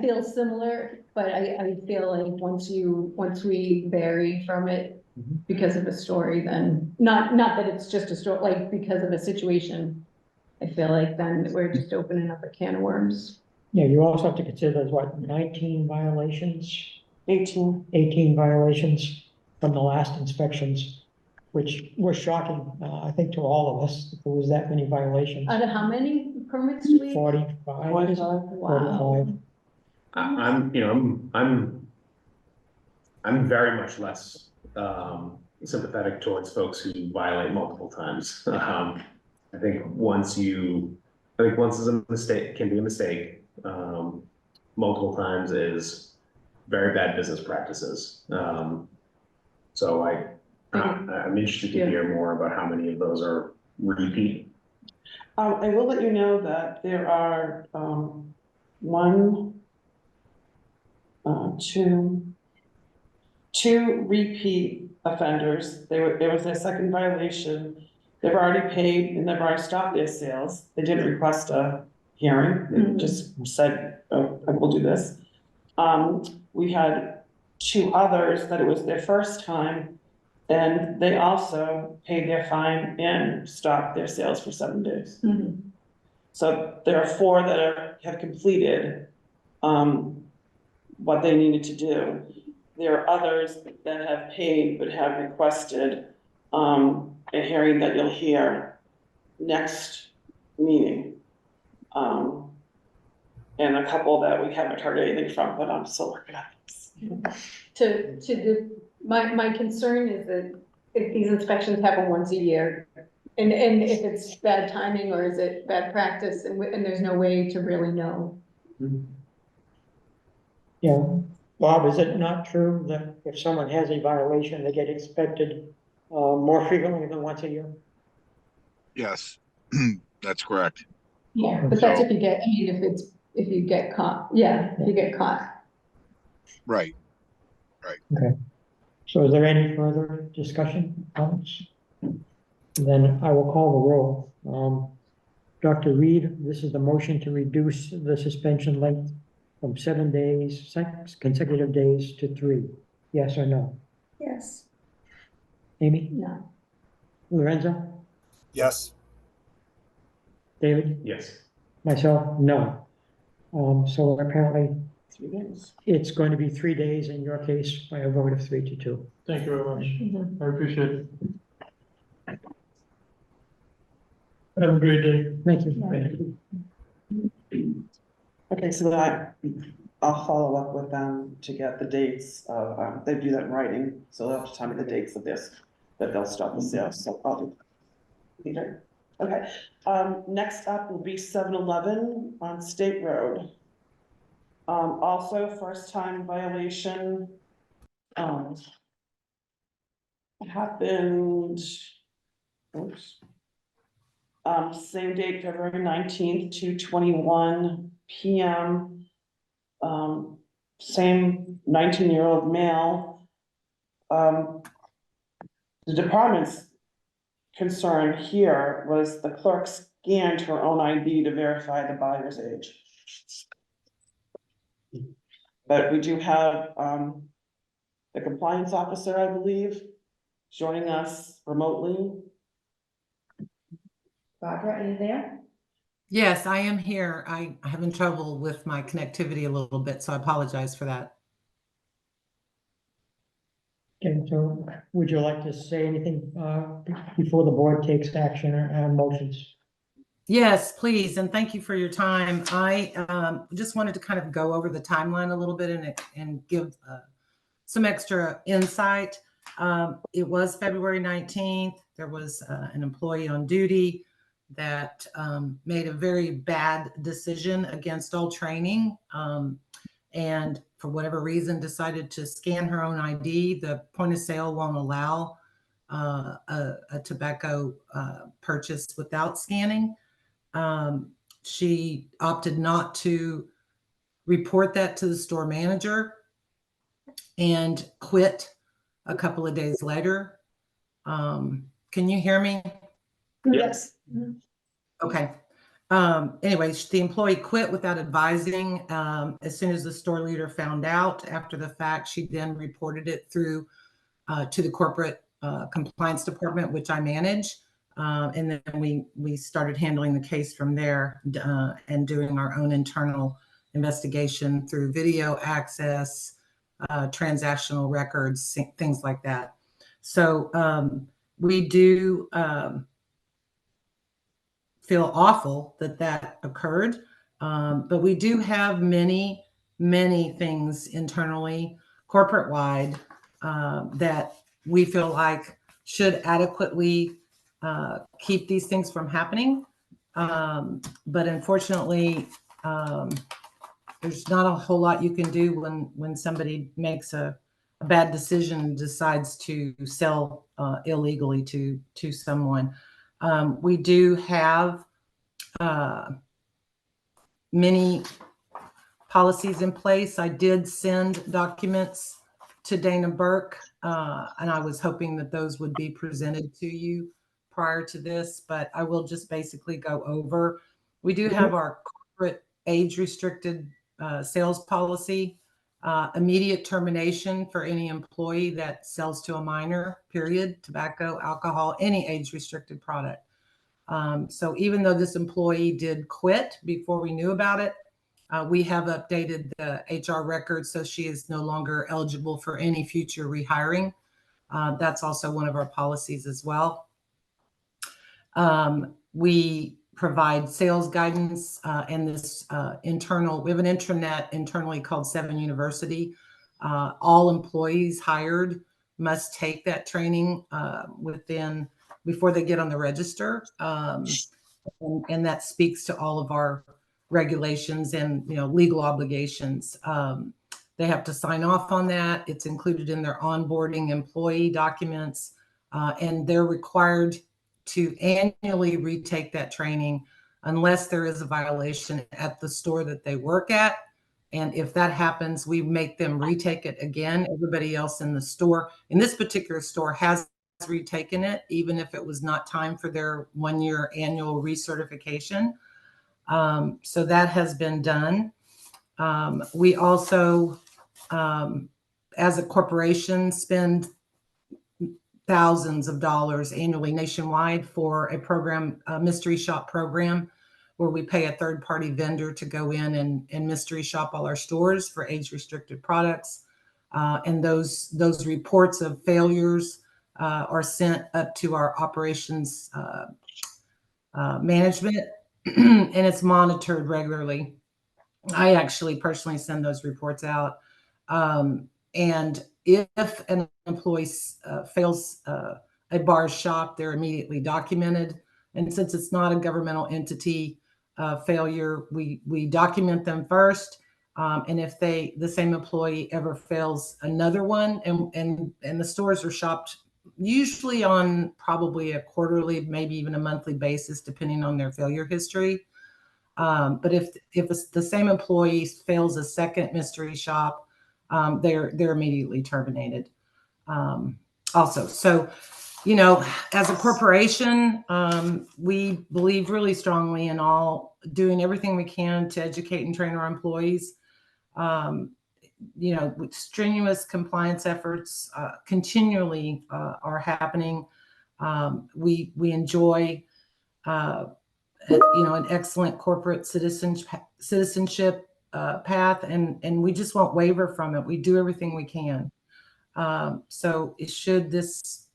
feel similar, but I feel like once we vary from it because of a story, then not that it's just a story, like because of a situation, I feel like then we're just opening up a can of worms. Yeah, you also have to consider there's 19 violations? 18 violations from the last inspections, which were shocking, I think, to all of us. There was that many violations. Out of how many permits do we? 45. Wow. 45. I'm very much less sympathetic towards folks who violate multiple times. I think once is a mistake, can be a mistake. Multiple times is very bad business practices. So I'm interested to hear more about how many of those are repeat. I will let you know that there are two repeat offenders. There was their second violation. They've already paid and they've already stopped their sales. They didn't request a hearing. They just said, oh, I will do this. We had two others that it was their first time, and they also paid their fine and stopped their sales for 7 days. Mhm. So there are 4 that have completed, what they needed to do. There are others that have paid but have requested, a hearing that you'll hear next meeting. And a couple that we haven't heard anything from, but I'm still working on this. My concern is that if these inspections happen once a year, and if it's bad timing or is it bad practice, and there's no way to really know. Yeah, Bob, is it not true that if someone has a violation, they get inspected more frequently than once a year? Yes, that's correct. Yeah, but that's if you get, I mean, if you get caught, yeah, if you get caught. Right. Okay. So is there any further discussion, comments? Then I will call the roll. Dr. Reed, this is the motion to reduce the suspension length from 7 days, 6 consecutive days to 3. Yes or no? Yes. Amy? No. Lorenzo? Yes. David? Yes. Myself? No. So apparently 3 days. it's going to be 3 days in your case by a vote of 3 to 2. Thank you very much. Mhm. I appreciate it. Have a great day. Thank you. Okay, so I'll follow up with them to get the dates of, they do that in writing, so they'll have to tell me the dates of this, that they'll stop the sales, so I'll do. Peter, okay, next up will be 7-Eleven on State Road. Also first time violation, happened, oops. Same date, February 19th, 2:21 PM. Same 19-year-old male. The department's concern here was the clerk scanned her own ID to verify the buyer's age. But we do have, the compliance officer, I believe, joining us remotely. Barbara, are you there? Yes, I am here. I'm having trouble with my connectivity a little bit, so I apologize for that. Okay, so would you like to say anything before the board takes action or motions? Yes, please, and thank you for your time. I just wanted to kind of go over the timeline a little bit and give some extra insight. It was February 19th. There was an employee on duty that made a very bad decision against all training, and for whatever reason decided to scan her own ID. The point of sale won't allow a tobacco purchase without scanning. She opted not to report that to the store manager and quit a couple of days later. Can you hear me? Yes. Okay. Anyways, the employee quit without advising. As soon as the store leader found out after the fact, she then reported it through to the corporate compliance department, which I manage. And then we started handling the case from there and doing our own internal investigation through video access, transactional records, things like that. So we do feel awful that that occurred, but we do have many things internally, corporate wide, that we feel like should adequately keep these things from happening. But unfortunately, there's not a whole lot you can do when somebody makes a bad decision and decides to sell illegally to someone. We do have many policies in place. I did send documents to Dana Burke, and I was hoping that those would be presented to you prior to this, but I will just basically go over. We do have our corporate age restricted sales policy. immediate termination for any employee that sells to a minor, period, tobacco, alcohol, any age-restricted product. So even though this employee did quit before we knew about it, we have updated the HR record so she is no longer eligible for any future rehiring. That's also one of our policies as well. We provide sales guidance and this we have an intranet internally called 7 University. All employees hired must take that training before they get on the register. And that speaks to all of our regulations and legal obligations. They have to sign off on that. It's included in their onboarding employee documents, and they're required to annually retake that training unless there is a violation at the store that they work at. And if that happens, we make them retake it again. Everybody else in the store, in this particular store, has retaken it, even if it was not time for their 1-year annual recertification. So that has been done. We also, as a corporation, spend thousands of dollars annually nationwide for a program, a mystery shop program, where we pay a third-party vendor to go in and mystery shop all our stores for age-restricted products. And those reports of failures are sent up to our operations management, and it's monitored regularly. I actually personally send those reports out. And if an employee fails a bar shop, they're immediately documented. And since it's not a governmental entity failure, we document them first. And if the same employee ever fails another one, and the stores are shopped usually on probably a quarterly, maybe even a monthly basis, depending on their failure history. But if it's the same employee fails a second mystery shop, they're immediately terminated. Also, so as a corporation, we believe really strongly in doing everything we can to educate and train our employees. With strenuous compliance efforts continually are happening. We enjoy an excellent corporate citizenship path, and we just won't waver from it. We do everything we can. So should this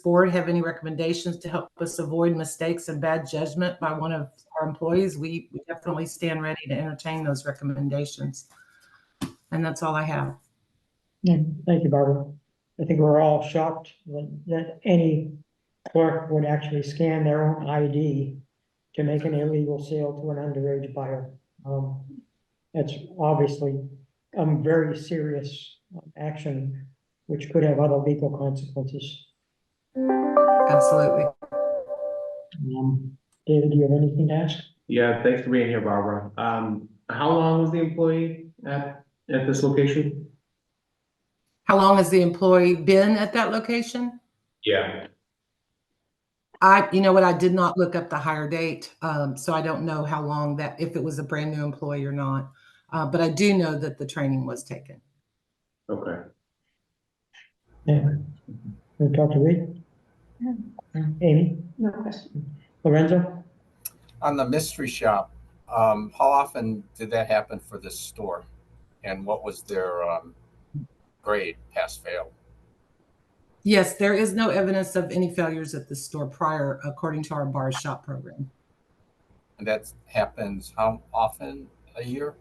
board have any recommendations to help us avoid mistakes and bad judgment by one of our employees, we definitely stand ready to entertain those recommendations. And that's all I have. Yeah, thank you, Barbara. I think we're all shocked that any clerk would actually scan their own ID to make an illegal sale to an underage buyer. That's obviously a very serious action, which could have other legal consequences. Absolutely. David, do you have anything to ask? Yeah, thanks for being here, Barbara. How long was the employee at this location? How long has the employee been at that location? Yeah. You know what, I did not look up the hire date, so I don't know how long if it was a brand new employee or not. But I do know that the training was taken. Okay. Yeah. Want to talk to Reed? Yeah. Amy? No question. Lorenzo? On the mystery shop, how often did that happen for this store? And what was their grade, pass, fail? Yes, there is no evidence of any failures at the store prior, according to our bar shop program. And that happens how often a year?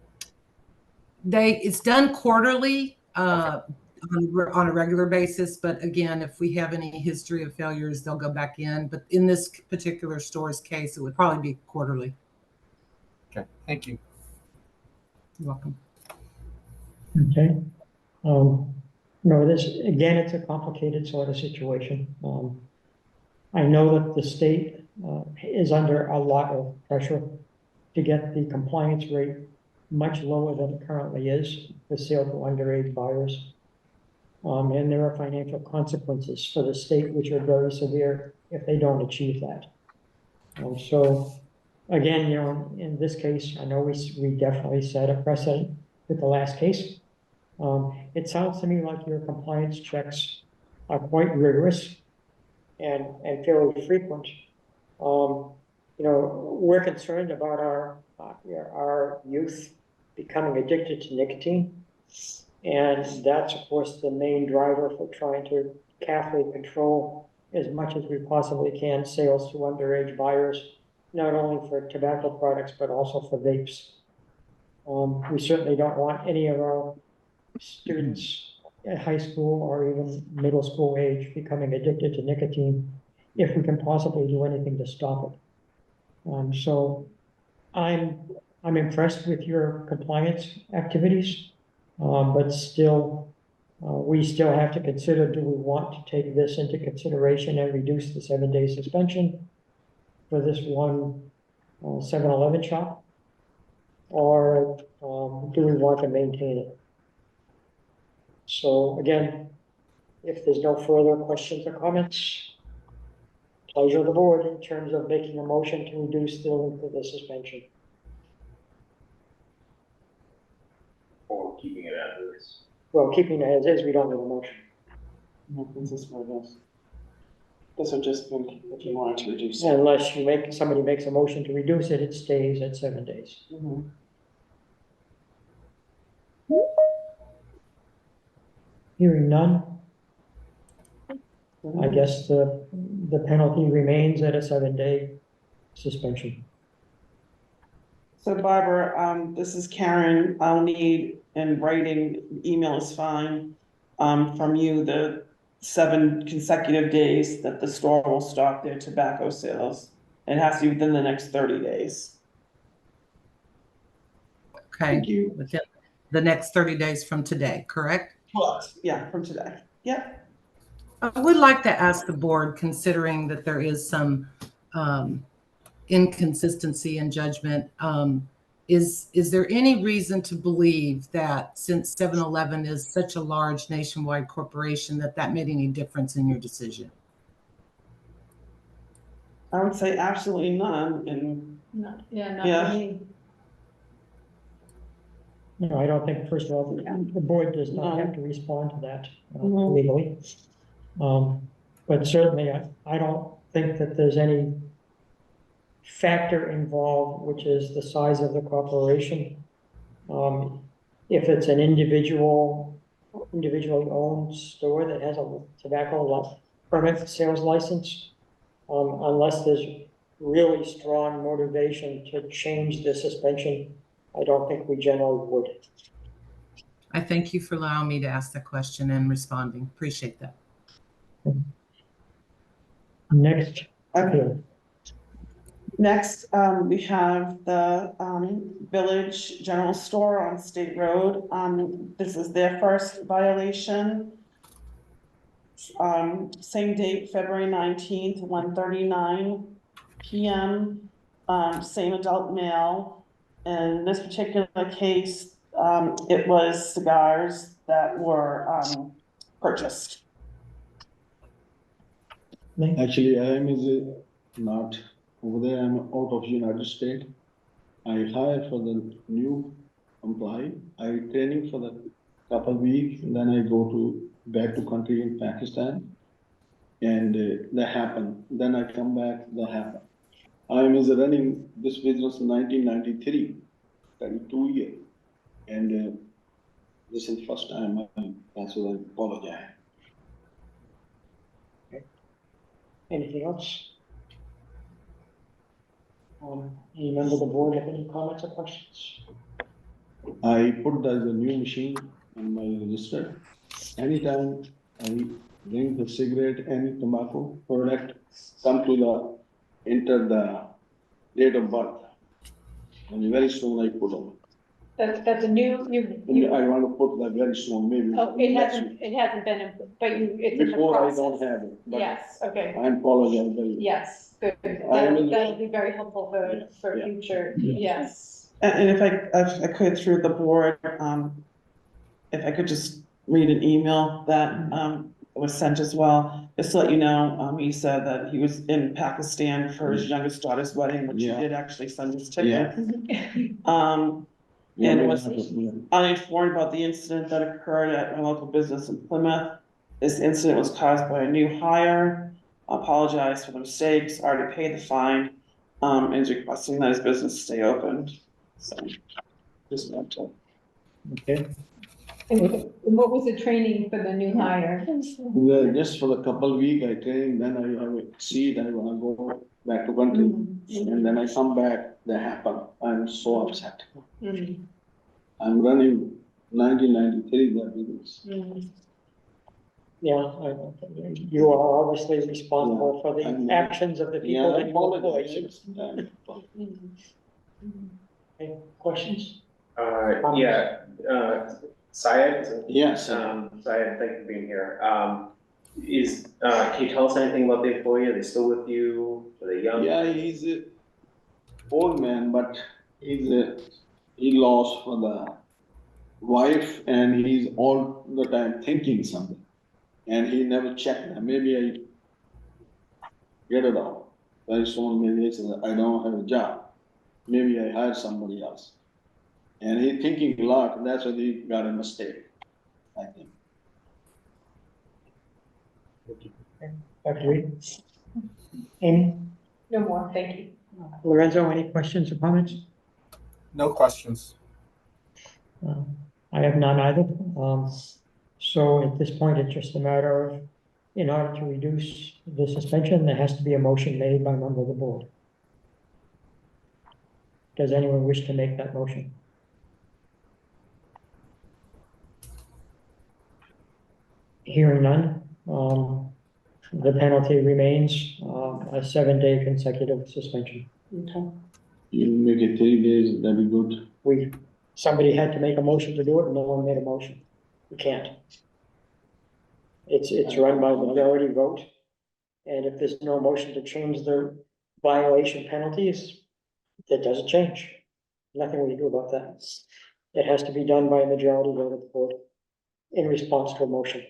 It's done quarterly on a regular basis, but again, if we have any history of failures, they'll go back in. But in this particular store's case, it would probably be quarterly. Okay, thank you. You're welcome. Okay. This, again, it's a complicated sort of situation. I know that the state is under a lot of pressure to get the compliance rate much lower than it currently is for sale to underage buyers. And there are financial consequences for the state, which are very severe if they don't achieve that. So again, in this case, I know we definitely set a precedent with the last case. It sounds to me like your compliance checks are quite rigorous and fairly frequent. You know, we're concerned about our youth becoming addicted to nicotine. And that's, of course, the main driver for trying to carefully control as much as we possibly can sales to underage buyers, not only for tobacco products, but also for vapes. We certainly don't want any of our students at high school or even middle school age becoming addicted to nicotine if we can possibly do anything to stop it. So I'm impressed with your compliance activities, but still, we still have to consider, do we want to take this into consideration and reduce the 7-day suspension for this one 7-Eleven shop? Or do we want to maintain it? So again, if there's no further questions or comments, pleasure of the board in terms of making a motion to reduce the length of the suspension. Or keeping it as is. Well, keeping it as is, we don't need a motion. No, this is for this. This would just be if you wanted to reduce it. Unless somebody makes a motion to reduce it, it stays at 7 days. Mhm. Hearing none, I guess the penalty remains at a 7-day suspension. So Barbara, this is Karen. I'll need in writing, email is fine, from you the 7 consecutive days that the store will stop their tobacco sales. It has to be within the next 30 days. Okay, Thank you. within the next 30 days from today, correct? Correct. Yeah, from today. Yep. I would like to ask the board, considering that there is some inconsistency in judgment, is there any reason to believe that since 7-Eleven is such a large nationwide corporation that made any difference in your decision? I would say absolutely none. And Not Yeah. for me. No, I don't think, first of all, the board does not have to respond to that legally. But certainly, I don't think that there's any factor involved, which is the size of the corporation. If it's an individually owned store that has a tobacco permit sales license, unless there's really strong motivation to change the suspension, I don't think we generally would. I thank you for allowing me to ask that question and responding. Appreciate that. Next. Okay. Next, we have the Village General Store on State Road. This is their first violation. Same date, February 19th, 1:39 p.m. Same adult male. In this particular case, it was cigars that were purchased. Actually, I am not over there. I'm out of United States. I hired for the new employee. I training for the couple weeks, and then I go back to country in Pakistan, and that happened. Then I come back, that happened. I am running this business in 1993, 32 years, and this is the first time that's what I apologize. Anything else? Any member of the board have any comments or questions? I put as a new machine in my register. Anytime I drink the cigarette, any tobacco product, come to enter the date of birth. And very soon I put on. That's a new, I want to put that very soon, maybe. it hasn't been, but it's in the Before I process. don't have it, but Yes, okay, I apologize very much. yes, good, that'll be very helpful for Yeah. future, Yeah. yes. And if I could through the board, if I could just read an email that was sent as well, just to let you know, he said that he was in Pakistan for his youngest daughter's wedding, which he Yeah. did actually send his ticket. and was uninformed about the incident that occurred at my local business in Plymouth. This incident was caused by a new hire. Apologized for the mistakes, already paid the fine, and is requesting that his business stay open. So, just want to. Okay, And what was the training for the new hire? Just for the couple week I train, then I have a seat, I wanna go back to country. And then I come back, that happen, I'm so upset. Mhm. I'm running 1993, that business. yeah, you are obviously responsible for the I'm- actions of the people Yeah, I that you employ. apologize. Okay, questions? Yeah, Syed, is it? Yes, Syed, thank you for being here. Can you tell us anything about the employee? Are they still with you? Are they young? yeah, he's a old man, but he lost for the wife and he's all the time thinking something. And he never checked, maybe I get it out. Very soon, maybe he says, I don't have a job. Maybe I hire somebody else. And he thinking a lot, and that's why he got a mistake, I think. Dr. Reed? Amy? No more, thank you. Lorenzo, any questions or comments? No questions. I have none either. So at this point, it's just a matter of, in order to reduce the suspension, there has to be a motion made by a member of the board. Does anyone wish to make that motion? Hearing none, the penalty remains, a 7-day consecutive suspension. Okay. You make it 3 days, that'd be good. Somebody had to make a motion to do it, and no one made a motion. You can't. It's run by majority vote. And if there's no motion to change the violation penalties, that doesn't change. Nothing we can do about that. It has to be done by a majority vote of the board in response to a motion.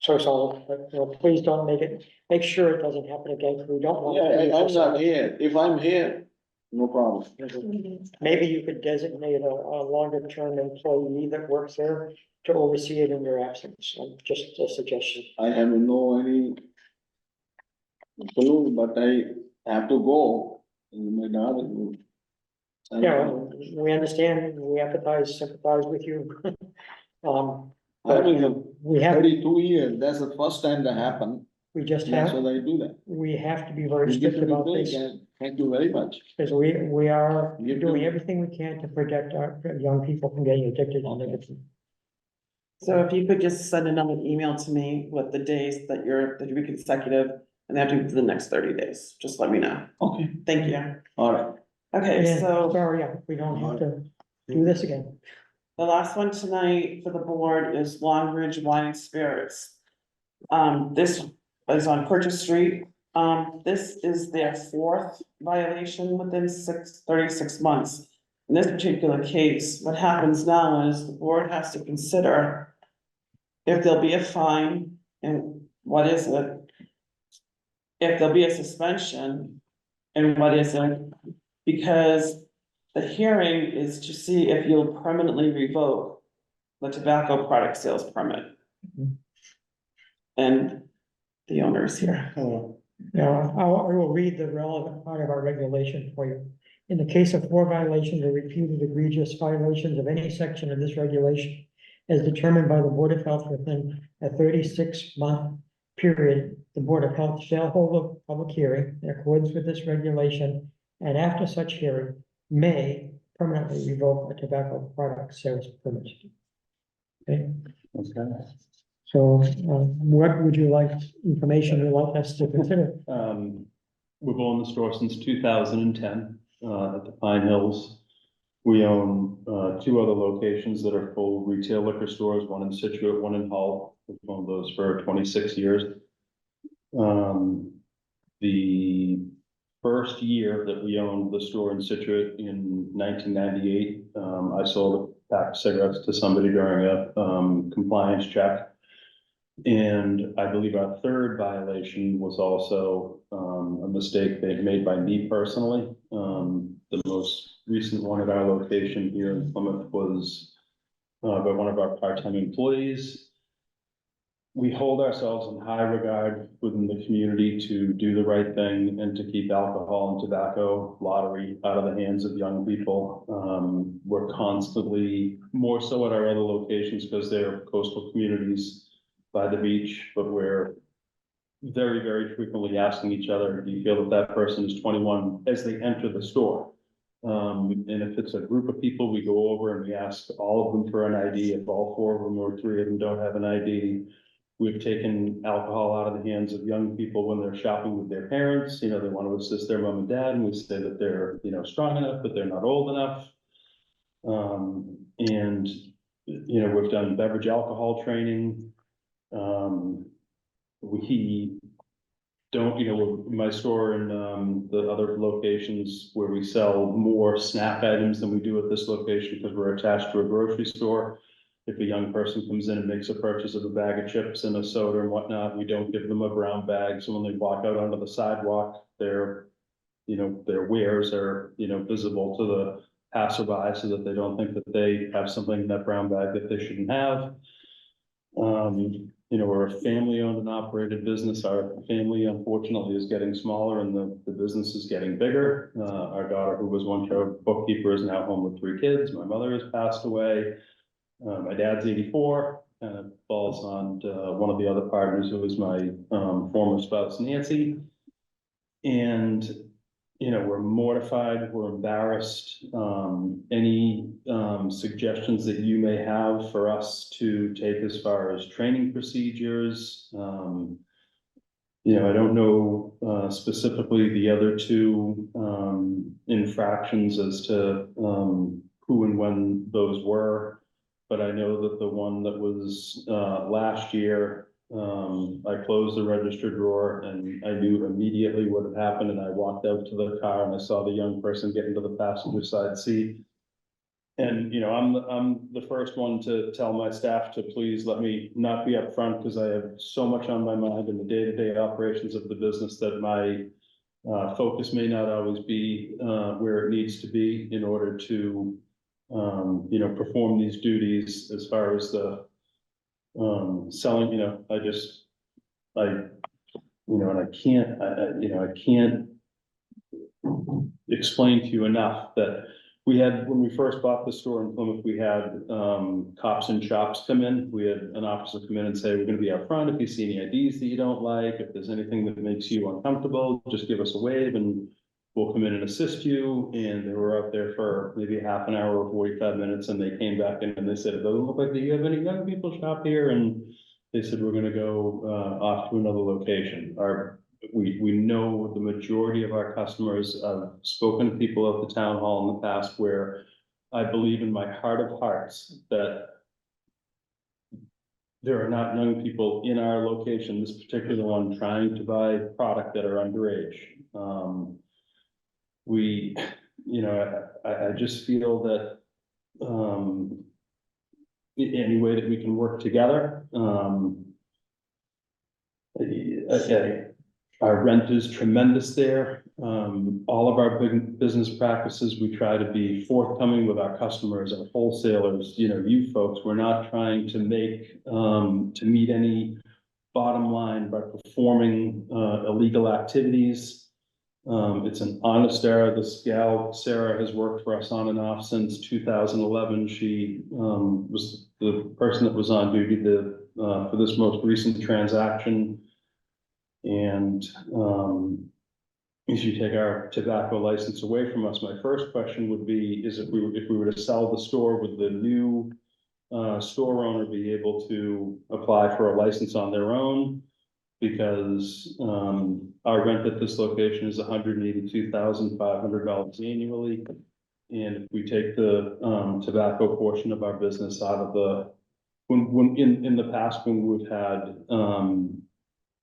So sorry, but please don't make sure it doesn't happen again, because we don't want. Yeah, I'm not here. If I'm here, no problem. Maybe you could designate a longer term employee that works there to oversee it in your absence, just a suggestion. I have no any clue, but I have to go. My daughter. Yeah, we understand, we empathize, sympathize with you. I've been We have, 32 years, that's the first time that happened. we just That's have, what I do that. we have to be very You strict give me about break, this, and thank you very much. because we are You doing do. everything we can to protect our young people from getting addicted to nicotine. So if you could just send another email to me with the days that you're consecutive, and they have to be for the next 30 days, just let me know. Okay, Thank you. all right. Okay, And so sorry, yeah, we don't have to do this again. the last one tonight for the board is Long Ridge Wine and Spirits. This is on Purchase Street. This is their 4th violation within 36 months. In this particular case, what happens now is the board has to consider if there'll be a fine and what is it? If there'll be a suspension and what is it? Because the hearing is to see if you'll permanently revoke the tobacco product sales permit. And the owner is here. Now, I will read the relevant part of our regulation for you. In the case of 4 violations or repeated egregious violations of any section of this regulation, as determined by the Board of Health within a 36-month period, the Board of Health shall hold a public hearing in accordance with this regulation, and after such hearing, may permanently revoke a tobacco product sales permit. Okay, Okay. so what would you like, information you'd like us to consider? We've owned the store since 2010, at the Pine Hills. We own, 2 other locations that are full retail liquor stores, one in Situate, one in Hull. We've owned those for 26 years. The first year that we owned the store in Situate in 1998, I sold a pack of cigarettes to somebody during a, compliance check. And I believe our 3rd violation was also a mistake they made by me personally. The most recent one at our location here in Plymouth was by one of our part-time employees. We hold ourselves in high regard within the community to do the right thing and to keep alcohol and tobacco lottery out of the hands of young people. We're constantly, more so at our other locations because they're coastal communities by the beach, but we're very, very frequently asking each other, do you feel that that person is 21 as they enter the store? And if it's a group of people, we go over and we ask all of them for an ID. If all 4 of them or 3 of them don't have an ID, we've taken alcohol out of the hands of young people when they're shopping with their parents. They want to assist their mom and dad, and we say that they're, strong enough, but they're not old enough. And, we've done beverage alcohol training. We don't, my store and the other locations where we sell more snack items than we do at this location because we're attached to a grocery store. If a young person comes in and makes a purchase of a bag of chips and a soda and whatnot, we don't give them a brown bag. So when they walk out onto the sidewalk, their wares are, visible to the passerby so that they don't think that they have something in that brown bag that they shouldn't have. We're a family-owned and operated business. Our family, unfortunately, is getting smaller and the business is getting bigger. Our daughter, who was once our bookkeeper, is now home with 3 kids. My mother has passed away. My dad's 84, falls on one of the other partners who was my former spouse, Nancy. And, we're mortified, we're embarrassed. Any suggestions that you may have for us to take as far as training procedures? I don't know specifically the other 2 infractions as to who and when those were. But I know that the one that was last year, I closed the register drawer and I knew immediately what had happened. And I walked out to the car and I saw the young person get into the passenger side seat. And, I'm the first one to tell my staff to please let me not be up front because I have so much on my mind in the day-to-day operations of the business that my focus may not always be where it needs to be in order to perform these duties as far as the selling, and I can't explain to you enough that when we first bought the store in Plymouth, we had cops and shops come in. We had an officer come in and say, we're going to be out front. If you see any IDs that you don't like, if there's anything that makes you uncomfortable, just give us a wave and we'll come in and assist you. And they were out there for maybe half an hour or 45 minutes. And they came back in and they said, it doesn't look like, do you have any young people shop here? And they said, we're going to go off to another location. We know the majority of our customers. I've spoken to people at the town hall in the past where I believe in my heart of hearts that there are not young people in our location, this particular one, trying to buy product that are underage. I just feel that any way that we can work together. Our rent is tremendous there. All of our big business practices, we try to be forthcoming with our customers, our wholesalers, you folks. We're not trying to meet any bottom line by performing illegal activities. It's an honest error. This gal, Sarah, has worked for us on and off since 2011. She was the person that was on duty for this most recent transaction. And if you take our tobacco license away from us, my first question would be, is if we were to sell the store, would the new store owner be able to apply for a license on their own? Because our rent at this location is $182,500 annually. And if we take the tobacco portion of our business out of in the past, when we've had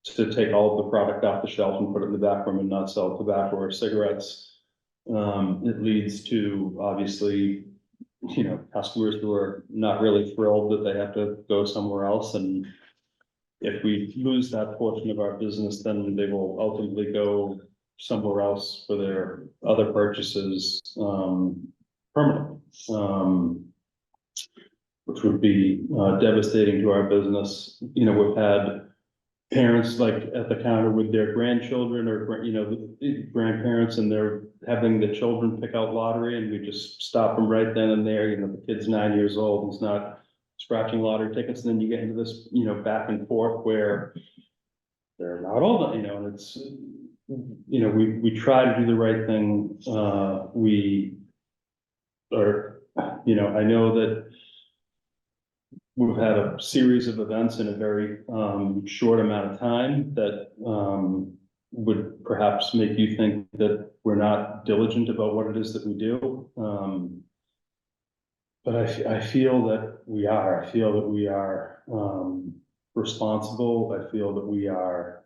to take all of the product off the shelf and put it in the back room and not sell tobacco or cigarettes, it leads to obviously, customers who are not really thrilled that they have to go somewhere else. And if we lose that portion of our business, then they will ultimately go somewhere else for their other purchases. permanently. Which would be devastating to our business. You know, we've had parents like at the counter with their grandchildren or, you know, the grandparents, and they're having the children pick out lottery, and we just stop them right then and there. You know, the kid's 9 years old, he's not scratching lottery tickets, and then you get into this, you know, back and forth where they're not old, you know, and it's, you know, we try to do the right thing. We are, you know, I know that we've had a series of events in a very short amount of time that would perhaps make you think that we're not diligent about what it is that we do. But I feel that we are. I feel that we are responsible. I feel that we are,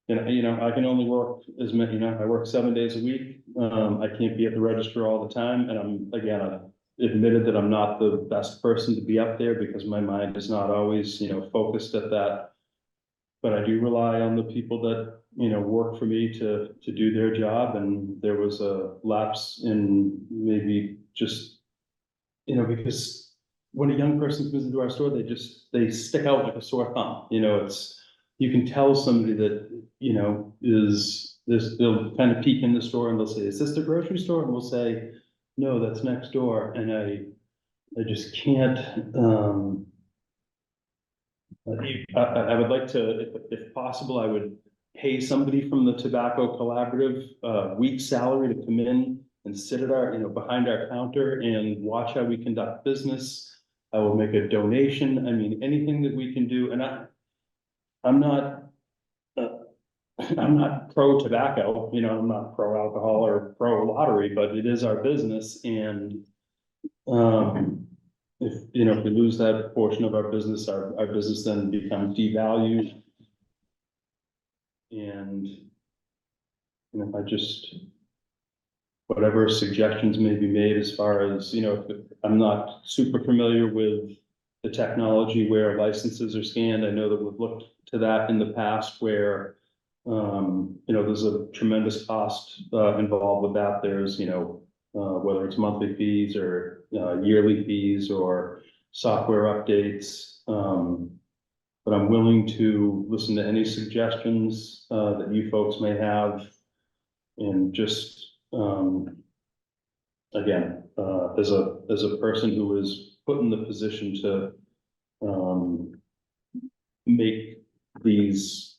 you know, I can only work as many, you know, I work 7 days a week. I can't be at the register all the time. And I've admitted that I'm not the best person to be up there because my mind is not always, you know, focused at that. But I do rely on the people that, you know, work for me to do their job. And there was a lapse in maybe just, you know, because when a young person comes into our store, they stick out like a sore thumb. You know, you can tell somebody that, you know, they'll kind of peek in the store and they'll say, is this the grocery store? And we'll say, no, that's next door. And I just can't, I would like to, if possible, I would pay somebody from the Tobacco Collaborative week's salary to come in and sit at our, you know, behind our counter and watch how we conduct business. I will make a donation. I mean, anything that we can do. And I'm not pro tobacco, you know, I'm not pro alcohol or pro lottery, but it is our business. And if, you know, if we lose that portion of our business then becomes devalued. And, you know, whatever suggestions may be made as far as, you know, I'm not super familiar with the technology where licenses are scanned. I know that we've looked to that in the past where, you know, there's a tremendous cost involved with that. There's, you know, whether it's monthly fees or yearly fees or software updates. But I'm willing to listen to any suggestions that you folks may have. And just, again, as a person who is put in the position to make these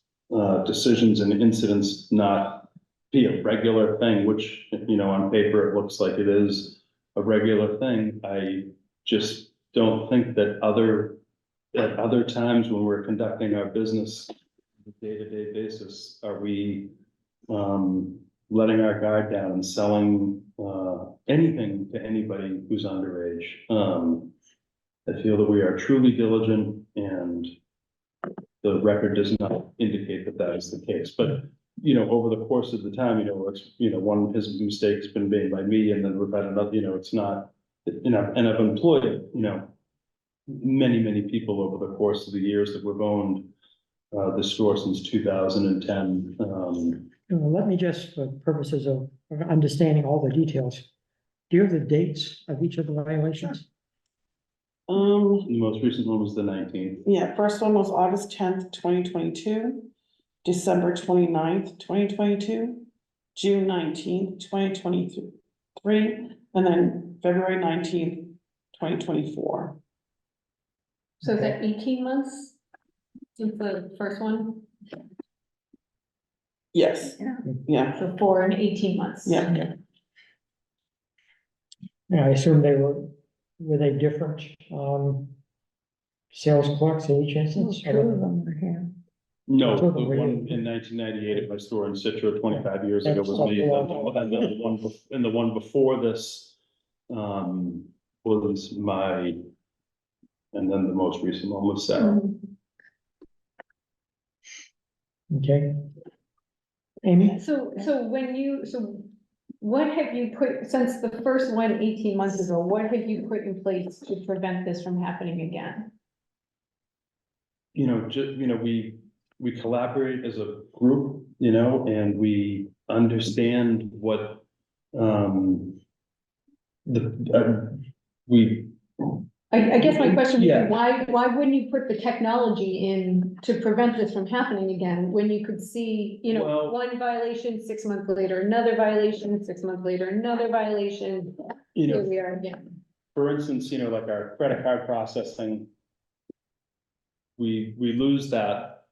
decisions and incidents not be a regular thing, which, you know, on paper, it looks like it is a regular thing. I just don't think that at other times when we're conducting our business on a day-to-day basis, are we letting our guard down and selling anything to anybody who's underage. I feel that we are truly diligent, and the record does not indicate that that is the case. But, you know, over the course of the time, one of his mistakes been made by me, and then we've had another, it's not, and I've employed, many, many people over the course of the years that we've owned the store since 2010. Let me just, for purposes of understanding all the details, do you have the dates of each of the violations? The most recent one was the 19th. Yeah, first one was August 10th, 2022, December 29th, 2022, June 19th, 2023, and then February 19th, 2024. So is that 18 months since the first one? Yes. Yeah. So 4 and 18 months. Yeah. Yeah, I assume were they different, sales clerks in each instance? Two of them were here. No, the one in 1998 at my store in Citro 25 years ago was me. And the one before this was my, and then the most recent one was Sarah. Okay. Amy? So what have you put, since the first one 18 months ago, what have you put in place to prevent this from happening again? We collaborate as a group, and we understand what We, I guess my question would Yeah. be, why wouldn't you put the technology in to prevent this from happening again? When you could see, Well- one violation, 6 months later, another violation, 6 months later, another violation. Here we are again. for instance, like our credit card processing, we lose that.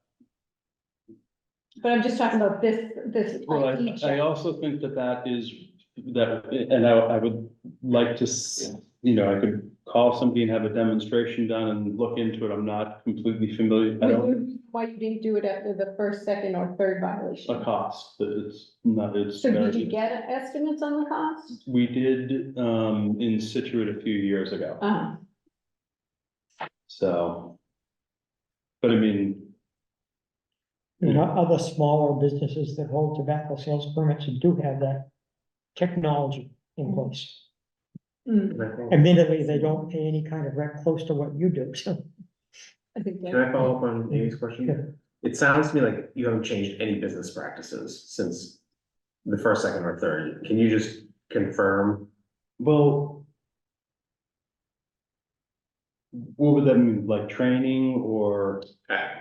But I'm just talking about this Well, ID I check. also think that is, and I would like to, I could call somebody and have a demonstration done and look into it. I'm not completely familiar. I don't, Why you didn't do it after the first, second, or third violation? a cost, but it's not, it's. So did you very- get estimates on the cost? We did, in Situate a few years ago, so. But I mean, Other smaller businesses that hold tobacco sales permits and do have that technology in place. Admittedly, they don't pay any kind of rent close to what you do, so. I think Can I follow up on Amy's Sure. question? It sounds to me like you haven't changed any business practices since the first, second, or third. Can you just confirm? well. What would that mean, like training or?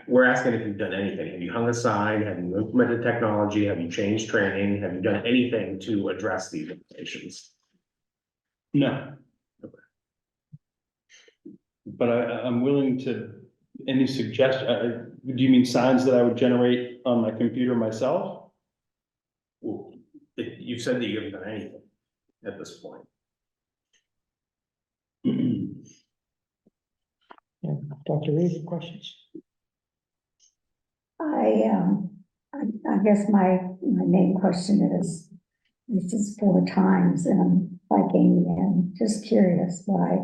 We're asking if you've done anything. Have you hung a sign? Have you implemented technology? Have you changed training? Have you done anything to address these limitations? No. But I'm willing to, any suggestion, do you mean signs that I would generate on my computer myself? Well, you've said that you haven't done anything at this point. Yeah, Dr. Reed, any questions? I guess my main question is, this is 4 times, and like Amy, I'm just curious why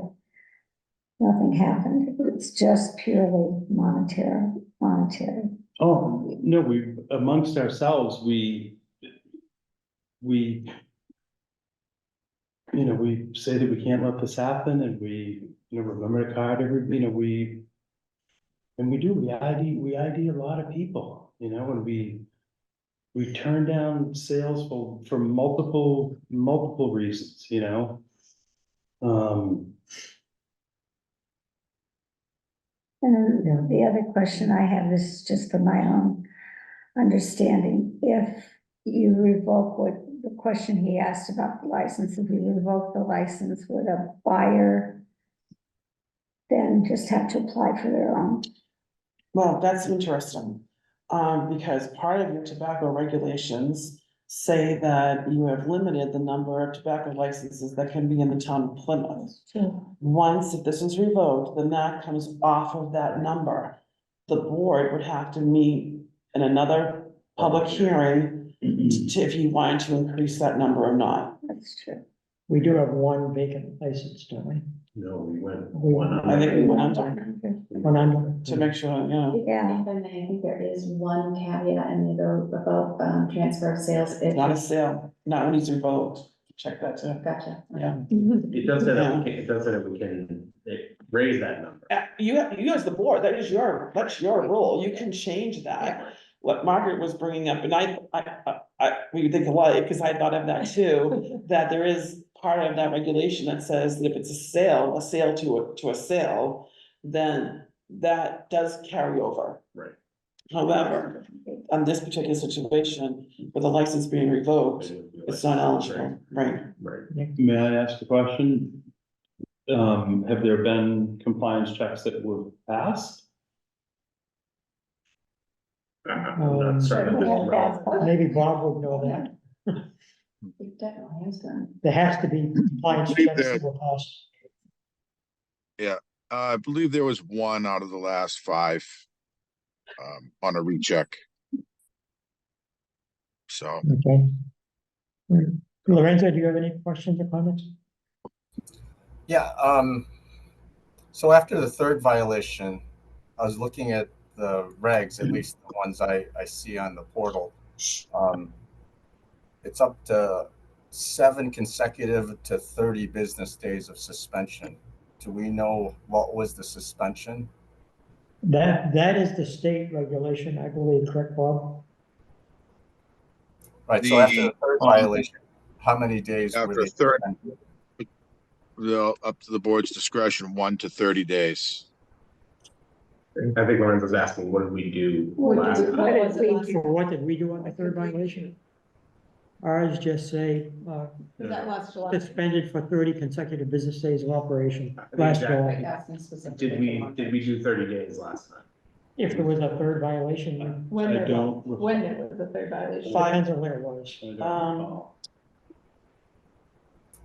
nothing happened. It's just purely monetary. Oh, no, we, amongst ourselves, we say that we can't let this happen, and we, remember to card every, and we ID a lot of people, and we turn down sales for multiple reasons, And the other question I have, this is just for my own understanding. If you revoke the question he asked about the license, if you revoke the license, would a buyer then just have to apply for their own? Well, that's interesting, because part of your tobacco regulations say that you have limited the number of tobacco licenses that can be in the town of Plymouth. Sure. Once, if this is revoked, then that comes off of that number. The board would have to meet in another public hearing to, if you wanted to increase that number or not. That's true. We do have one vacant license, don't we? No, we went I think we went under One under. to make sure, Yeah, If I may, I think there is one caveat in there about transfer of sales. it's not a sale, not when it's revoked. Check that too. Gotcha. Yeah. It does say that we can, raise that number. You as the board, that's your role. You can change that. What Margaret was bringing up, and we think alike, because I thought of that too, that there is part of that regulation that says that if it's a sale to a sale, then that does carry over. Right. However, on this particular situation, with the license being revoked, it's not eligible, right? Right. May I ask a question? Have there been compliance checks that were passed? I'm not certain. Maybe Bob would know that. It definitely has done. There has to be compliance believe checks that- that were passed. I believe there was one out of the last 5 on a recheck. So, Okay. Lorenzo, do you have any questions or comments? Yeah, so after the third violation, I was looking at the regs, at least the ones I see on the portal. It's up to 7 consecutive to 30 business days of suspension. Do we know what was the suspension? That is the state regulation, I believe, correct, Bob? Right, so after the third violation, how many days were after they a third, suspended? up to the board's discretion, 1 to 30 days. I think Lorenzo's asking, what did we do last time? What did we do on the third violation? Ours just say, Was that last July? suspended for 30 consecutive business days of operation I think last Jack- July. Asking specifically. Did we do 30 days last time? If there was a third violation, When I there don't was, when there was the third violation. depends on when it was. I don't recall.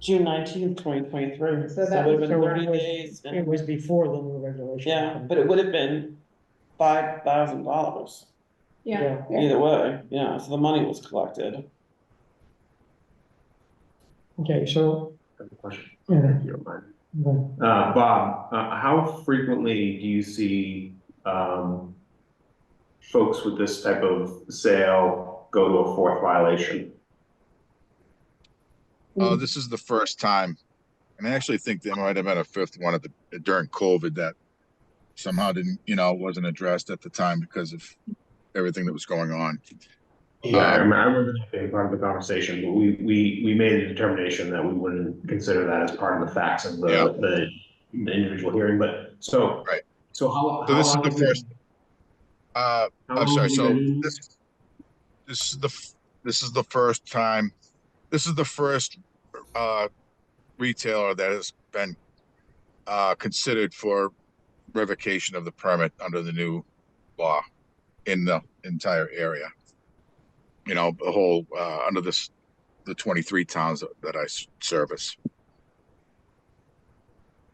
June 19th, 2023. So So that it would have was- been so it 30 was- days. It and- was before the new regulation. Yeah, but it would have been $5,000 Yeah, either way. Yeah, so the money was collected. Okay, so, I have a question. yeah, If you don't mind. yeah. Bob, how frequently do you see, folks with this type of sale go to a fourth violation? This is the first time, and I actually think there might have been a fifth one during COVID that somehow didn't, wasn't addressed at the time because of everything that was going on. Yeah, I remember that being part of the conversation, but we made a determination that we wouldn't consider that as part of the facts of the individual hearing, but so. Right. So how So this is long the have you- first. how I'm long sorry. have you So been- this is the first time. This is the first retailer that has been considered for revocation of the permit under the new law in the entire area. The whole under the 23 towns that I service.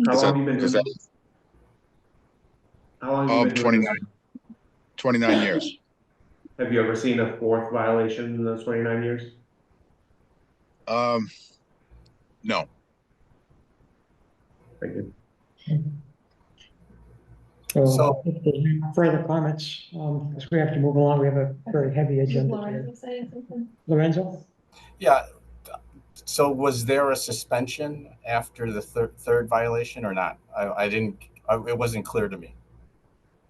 How long have you been doing that, this? How long have you been doing 29 years. this? Have you ever seen a fourth violation in those 29 years? No. Thank you. So if there's no further comments, because we have to move along, we have a very heavy agenda today. Lorenzo saying something? Lorenzo? Yeah, so was there a suspension after the third violation or not? I didn't, it wasn't clear to me.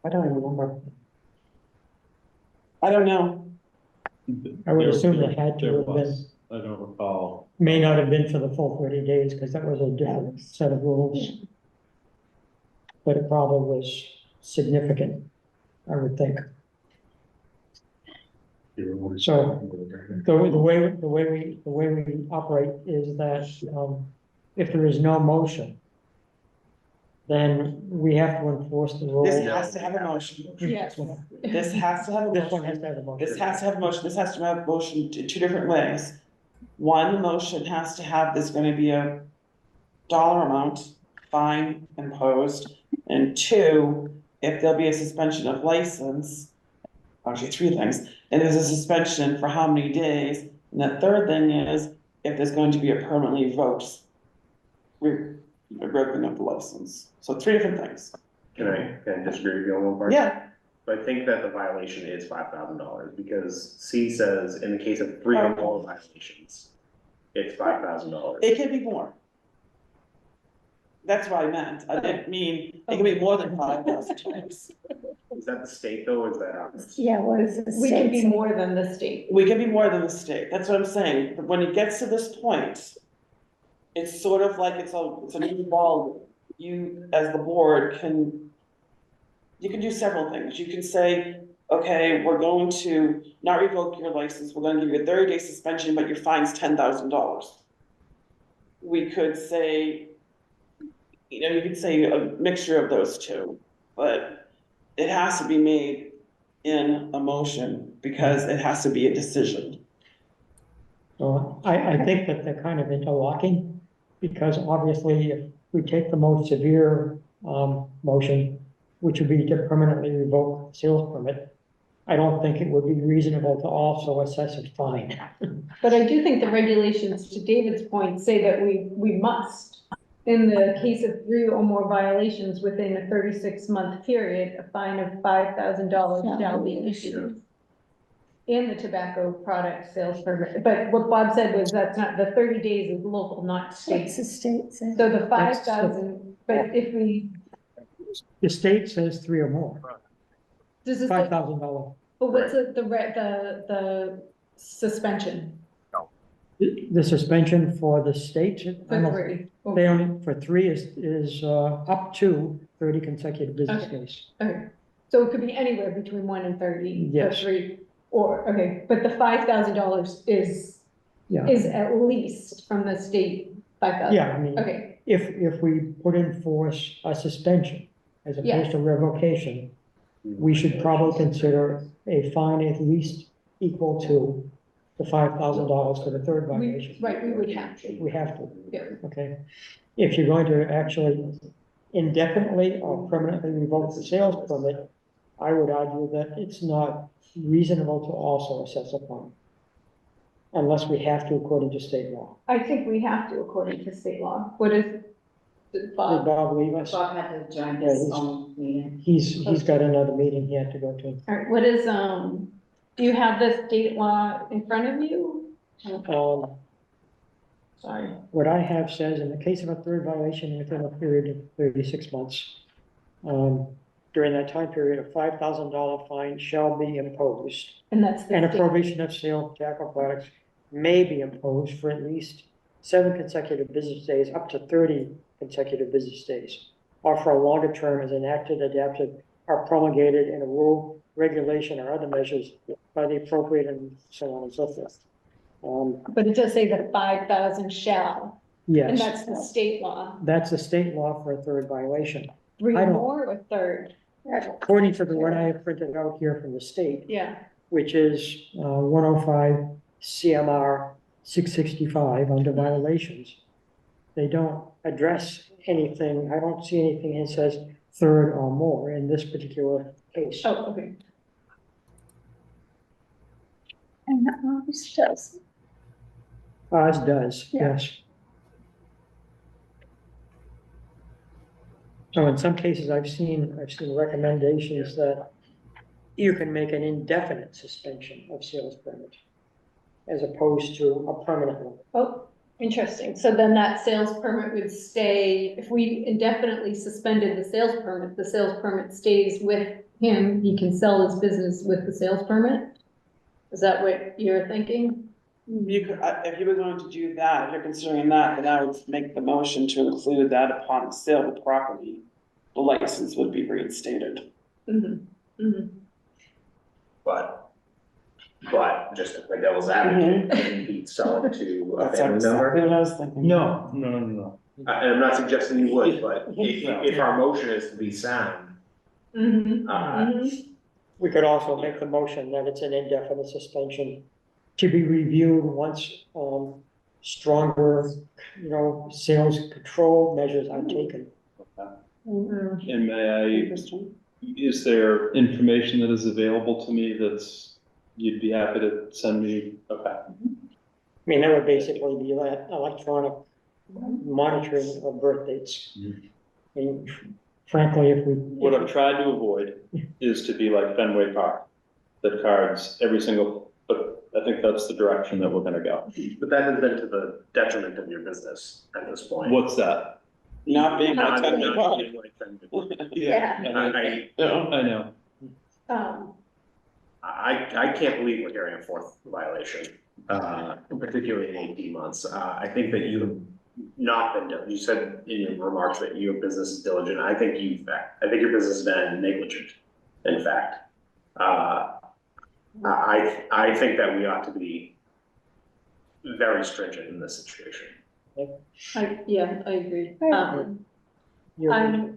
I don't remember. I don't know. I would There- assume it had to there have been, was. I don't recall. may not have been for the full 30 days, because that was a different set of rules. But it probably was significant, I would think. So the way we operate is that, if there is no motion, then we have to enforce the rule. This has to have a motion. Yes. This has to have a This one has motion. to have a motion. This has to have a motion. This has to have a motion two different ways. One, the motion has to have, there's gonna be a dollar amount, fine imposed. And two, if there'll be a suspension of license, actually three things, and there's a suspension for how many days. And the third thing is, if there's going to be a permanently revoked revoking of the license. So three different things. Can I disagree with you on one part? Yeah, But I think that the violation is $5,000 because C says in the case of 3 or more violations, it's $5,000. it can be more. That's what I meant. I didn't mean, it can be more than 5,000 times. Is that the state though, or is that ours? Yeah, what is the We can be state say? more than the state. We can be more than the state. That's what I'm saying. But when it gets to this point, it's sort of like it's a new ball. You, as the board, you can do several things. You can say, okay, we're going to not revoke your license. We're gonna give you a 30-day suspension, but your fine's $10,000. We could say, you could say a mixture of those two, but it has to be made in a motion because it has to be a decision. So I think that they're kind of interlocking, because obviously if we take the most severe, motion, which would be to permanently revoke sales permit, I don't think it would be reasonable to also assess a fine. But I do think the regulations, to David's point, say that we must, in the case of 3 or more violations within a 36-month period, a fine of $5,000 shall be issued. And the tobacco product sales permit, but what Bob said was that's not, the 30 days is local, not state. What's the state say? So the 5,000, but if we, The state says 3 or more, does this, $5,000. but what's the suspension? The suspension for the state, I For don't, three. they only, for three is up to 30 consecutive business Okay. days. Okay, so it could be anywhere between 1 and 30 for Yes. three, or, okay, but the $5,000 is Yeah, at least from the state, 5,000? yeah, I mean, Okay, if we put in force a suspension as opposed Yes. to revocation, we should probably consider a fine at least equal to the $5,000 for the third violation. we would have to, We have to, yeah. okay? If you're going to actually indefinitely or permanently revoke the sales permit, I would argue that it's not reasonable to also assess a fine. Unless we have to according to state law. I think we have to according to state law. What is, Did Bob? Bob leave us? Bob had to join Yeah, his he's- own meeting. He's got another meeting he had to go to. All right, what is, do you have the state law in front of you? Sorry. What I have says, in the case of a third violation within a period of 36 months, during that time period, a $5,000 fine shall be imposed. And that's the And a state. prohibition of sale of tobacco products may be imposed for at least 7 consecutive business days, up to 30 consecutive business days, or for a longer term as enacted, adapted, or promulgated in a rule, regulation, or other measures by the appropriate and so on and so forth. But it does say the 5,000 shall, and Yes, that's the state law. that's the state law for a third violation. Three I don't- more or third? According to the one I have printed out here from the state, Yeah, which is 105 CMR 665 under violations. They don't address anything, I don't see anything that says third or more in this particular case. oh, okay. And ours does. Ours does, Yeah. yes. So in some cases, I've seen recommendations that you can make an indefinite suspension of sales permit as opposed to a permanent one. Oh, interesting. So then that sales permit would stay, if we indefinitely suspended the sales permit stays with him. He can sell his business with the sales permit? Is that what you're thinking? You could, if you were going to do that, if you're considering that, then I would make the motion to include that upon the sale of the property, the license would be reinstated. Mm-hmm. Mm-hmm. But just to play devil's advocate, couldn't he sell it to a family member? Exactly what I was thinking. No. And I'm not suggesting you would, but if our motion is to be sound, Mm-hmm. We could also make the motion that it's an indefinite suspension to be reviewed once, stronger, sales control measures are taken. And may is there information that is available to me that's, you'd be happy to send me? Okay. I mean, that would basically be like electronic monitoring of birth dates. And frankly, if we. What I've tried to avoid is to be like Fenway Park, that cards every single, but I think that's the direction that we're gonna go. but that has been to the detriment of your business at this point. What's that? Not being Not a Fenway Park. being like Fenway. Yeah. I know. I can't believe we're hearing a fourth violation, particularly in 18 months. I think that you have not been, you said in your remarks that your business is diligent. I think your business has been negligent, in fact. I think that we ought to be very stringent in this situation. Yeah, I agree. You're-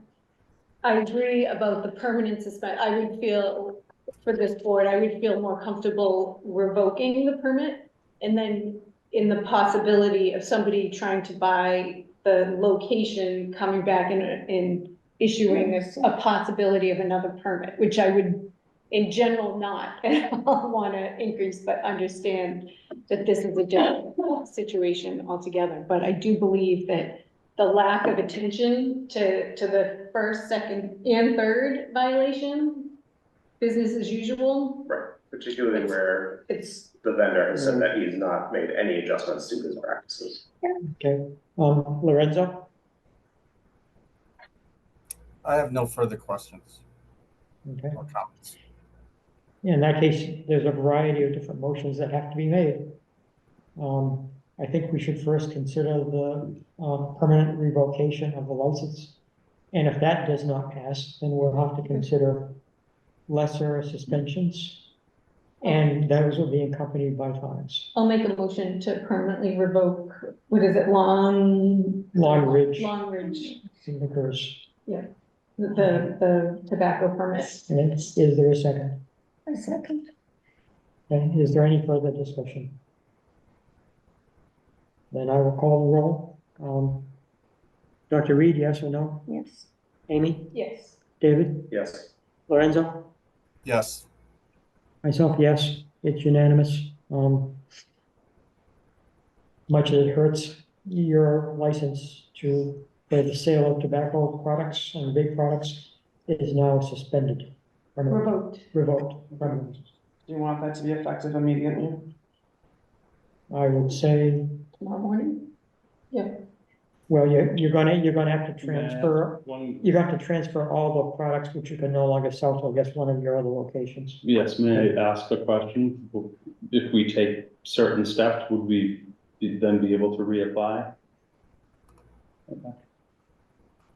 I agree about the permanent suspend. I would feel, for this board, I would feel more comfortable revoking the permit. And then in the possibility of somebody trying to buy the location, coming back and issuing a possibility of another permit, which I would in general not want to increase, but understand that this is a different situation altogether. But I do believe that the lack of attention to the first, second, and third violation, business as usual, Right, particularly where it's, the vendor has said that he's not made any adjustments to his practices. Okay, Lorenzo? I have no further questions Okay. or comments. In that case, there's a variety of different motions that have to be made. I think we should first consider the, permanent revocation of the license. And if that does not pass, then we'll have to consider lesser suspensions. And those will be accompanied by fines. I'll make a motion to permanently revoke, what is it, Long Ridge Ridge, liquors. the tobacco permit. And is there a second? A second. And is there any further discussion? Then I will call the roll. Dr. Reed, yes or no? Yes. Amy? Yes. David? Yes. Lorenzo? Yes. Myself, yes, it's unanimous. Much as it hurts your license for the sale of tobacco products and vape products is now suspended. Revoked. Permanently. Do you want that to be effective immediately? I would say, Tomorrow morning? Yeah. well, you're gonna have to transfer, One, you have to transfer all the products which you can no longer sell to, I guess, one of your other locations. yes, may I ask a question? If we take certain steps, would we then be able to reapply?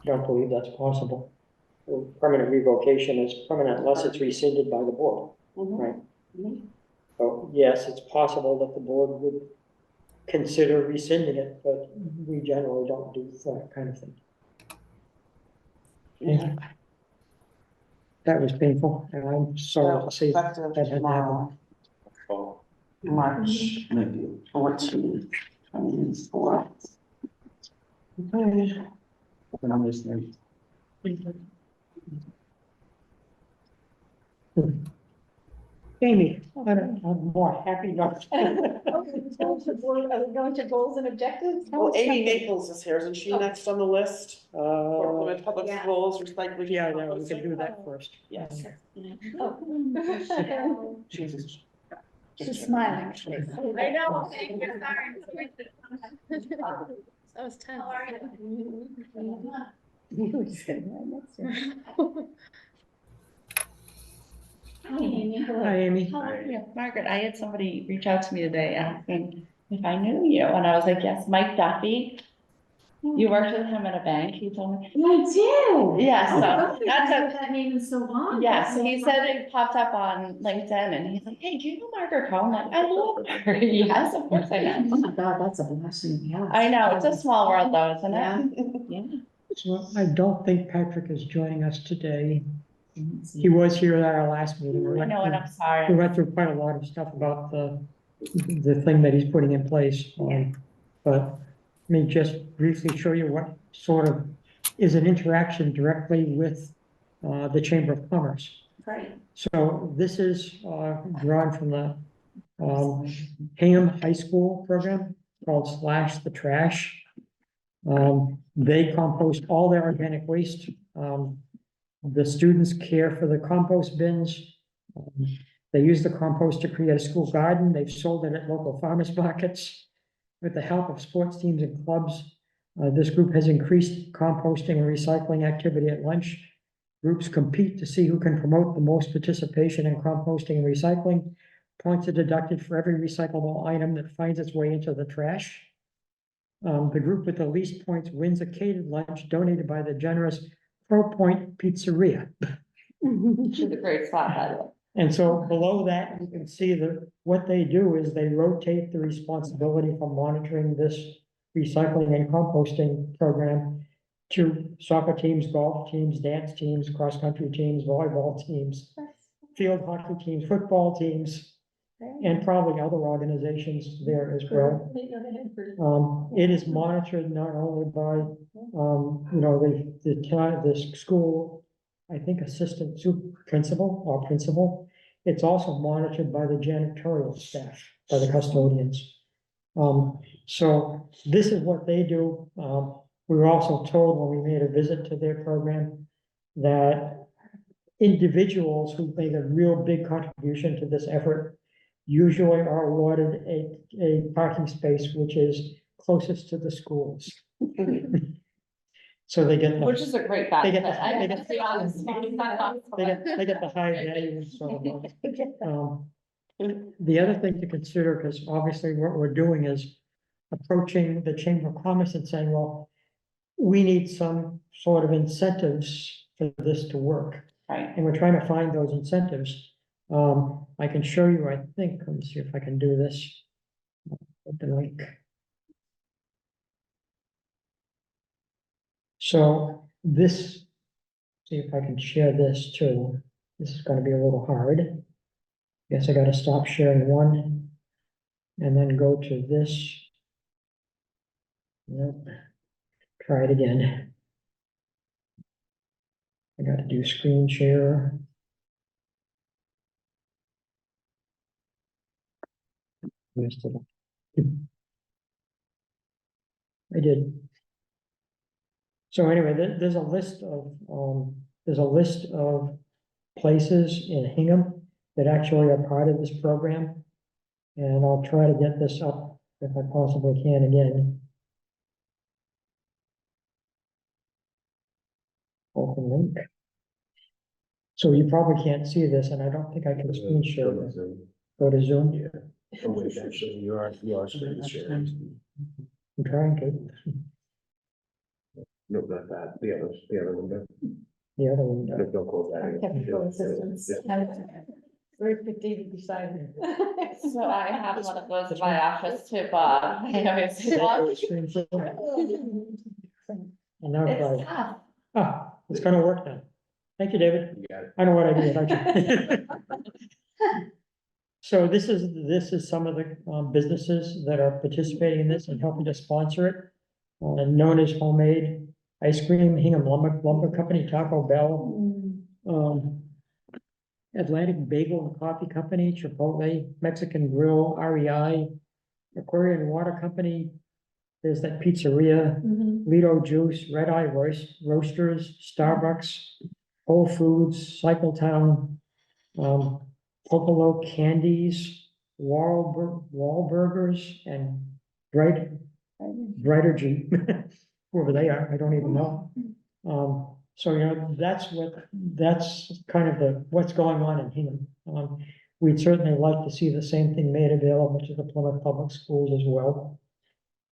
Don't believe that's possible. Permanent revocation is permanent unless it's rescinded by the board, right? So yes, it's possible that the board would consider rescinding it, but we generally don't do that kind of thing. Okay. That was painful, and I'm sorry to say that Effective had to happen. tomorrow, Oh, March maybe. 14th, 24. Okay. I'm listening. Amy, I'm more happy not. Are we going to goals and objectives? Well, Amy Maples is here, isn't she next on the list? For Plymouth Public Yeah. Schools recycling. Yeah, no, we can do that first. Yes. Oh. Jesus. She's smiling. I know. That was tense. You were sitting right next to her. Hi, Amy. Hi, Amy. How are you? Margaret, I had somebody reach out to me today asking if I knew you, and I was like, yes, Mike Duffy. You worked with him at a bank, he told me. I did. Yeah, so Oh, that's I've had that name in so long. yeah, so he said it popped up on LinkedIn and he's like, hey, do you know Margaret Cohen? I'm like, I love her. Yes, of course I know. Oh my God, that's a blessing, yeah. I know, it's a small world though, isn't Yeah. it? Yeah. So I don't think Patrick is joining us today. He was here at our last meeting. I know, and I'm We sorry. went through quite a lot of stuff about the thing that he's putting in place. But let me just briefly show you what sort of is an interaction directly with the Chamber of Commerce. Right. So this is drawn from the Hingham High School program called Slash the Trash. They compost all their organic waste. The students care for the compost bins. They use the compost to create a school garden. They've sold it at local farmers markets. With the help of sports teams and clubs, this group has increased composting and recycling activity at lunch. Groups compete to see who can promote the most participation in composting and recycling. Points are deducted for every recyclable item that finds its way into the trash. The group with the least points wins a catered lunch donated by the generous Pro Point Pizzeria. Which is a great spot, by the way. And so below that, you can see that what they do is they rotate the responsibility for monitoring this recycling and composting program to soccer teams, golf teams, dance teams, cross-country teams, volleyball teams, field hockey teams, football teams, and probably other organizations there as well. It is monitored not only by, the school, I think assistant principal or principal. It's also monitored by the janitorial staff, by the custodians. So this is what they do. We were also told when we made a visit to their program that individuals who made a real big contribution to this effort usually are awarded a parking space which is closest to the schools. So they get. Which is a great They get benefit. the- I they have get- to be honest. They get the high value and so on. The other thing to consider, because obviously what we're doing is approaching the Chamber of Commerce and saying, well, we need some sort of incentives for this to work. Right. And we're trying to find those incentives. I can show you, I think, let me see if I can do this. With the link. So this, see if I can share this too. This is gonna be a little hard. Guess I gotta stop sharing one and then go to this. Nope. Try it again. I gotta do screen share. Where's the- I did. So anyway, there's a list of places in Hingham that actually are part of this program. And I'll try to get this up if I possibly can again. Open link. So you probably can't see this, and I don't think I can screen share this. Go to Zoom. Yeah. Oh, wait, actually, you are screen sharing. I'm trying to, No, not that, the other window. the other one. Don't close that. Our technical assistance. Very quick day to decide. So I have one of those in my office too, Bob. I know it's Screen share. And now try. tough. Ah, it's gonna work now. Thank you, David. You got it. I know what I did, actually. So this is some of the businesses that are participating in this and helping to sponsor it. Known as Homemade Ice Cream, Hingham Lumber Company, Taco Bell, Atlantic Bagel and Coffee Company, Chipotle, Mexican Grill, REI, Aquarian Water Company. There's that pizzeria, Lido Juice, Red Eye Roasters, Starbucks, Whole Foods, Cycle Town, Popolo Candies, Wahlburgers, and Brighter G, whoever they are, I don't even know. So, you know, that's kind of what's going on in Hingham. We'd certainly like to see the same thing made available to the Plymouth Public Schools as well.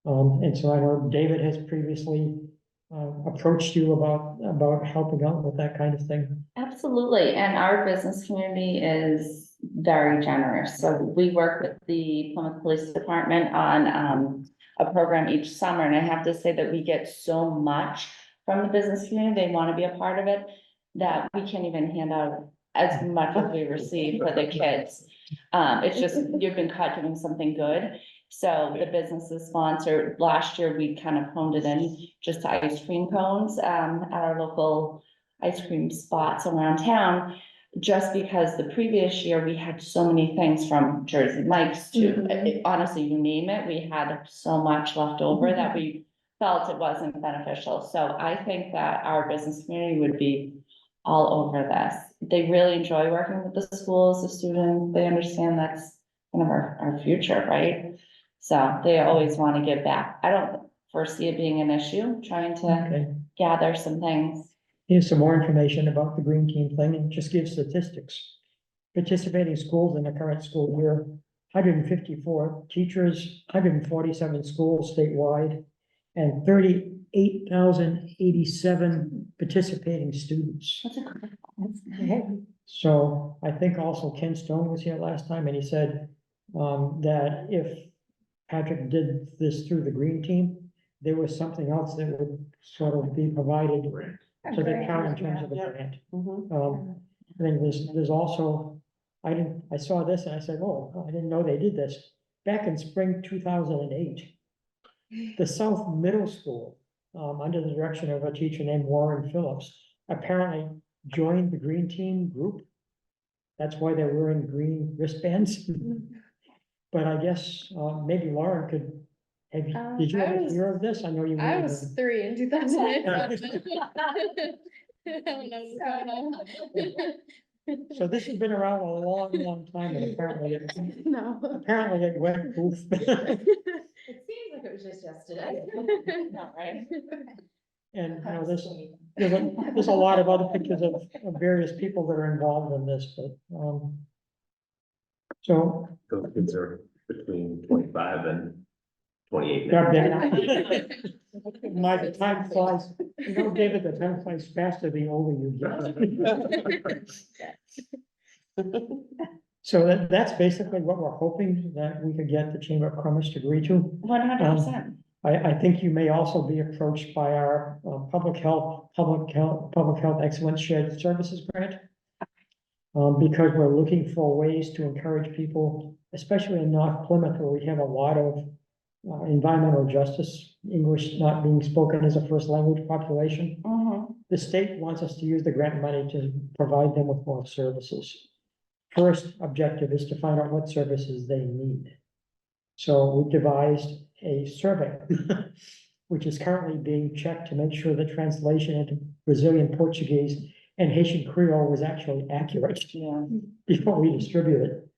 And so I know David has previously approached you about helping out with that kind of thing. Absolutely, and our business community is very generous. So we work with the Plymouth Police Department on a program each summer, and I have to say that we get so much from the business community, they want to be a part of it, that we can't even hand out as much as we receive for the kids. It's just, you've been caught doing something good. So the business is sponsored. Last year, we kind of honed it in just to ice cream cones at our local ice cream spots around town. Just because the previous year, we had so many things from Jersey Mike's to, honestly, you name it, we had so much left over that we felt it wasn't beneficial. So I think that our business community would be all over this. They really enjoy working with the schools, the students, they understand that's kind of our future, right? So they always want to give back. I don't foresee it being an issue, trying to gather some things. Here's some more information about the Green Team thing, and just give statistics. Participating schools in the current school year, 154 teachers, 147 schools statewide, and 38,087 participating students. So I think also Ken Stone was here last time, and he said that if Patrick did this through the Green Team, there was something else that would sort of be provided to the town in terms of a grant. Then there's also, I saw this and I said, oh, I didn't know they did this. Back in spring 2008, the South Middle School, under the direction of a teacher named Warren Phillips, apparently joined the Green Team group. That's why they're wearing green wristbands. But I guess maybe Lauren could, did you ever hear of this? I know you. I was 3 in 2008. I don't know what's going on. So this has been around a long time, and apparently it went poof. It seems like it was just yesterday. Not right. And, you know, there's a lot of other pictures of various people that are involved in this, but, so. Those kids are between 25 and 28 God minutes. damn it. The time flies, you know, David, the time flies faster the older you get. So that's basically what we're hoping, that we could get the Chamber of Commerce to agree to. 100%. I think you may also be approached by our public health excellence shared services grant. Because we're looking for ways to encourage people, especially in North Plymouth, where we have a lot of environmental justice, English not being spoken as a first language population. The state wants us to use the grant money to provide them with more services. First objective is to find out what services they need. So we devised a survey, which is currently being checked to make sure the translation into Brazilian Portuguese and Haitian Creole was actually accurate before we distribute it.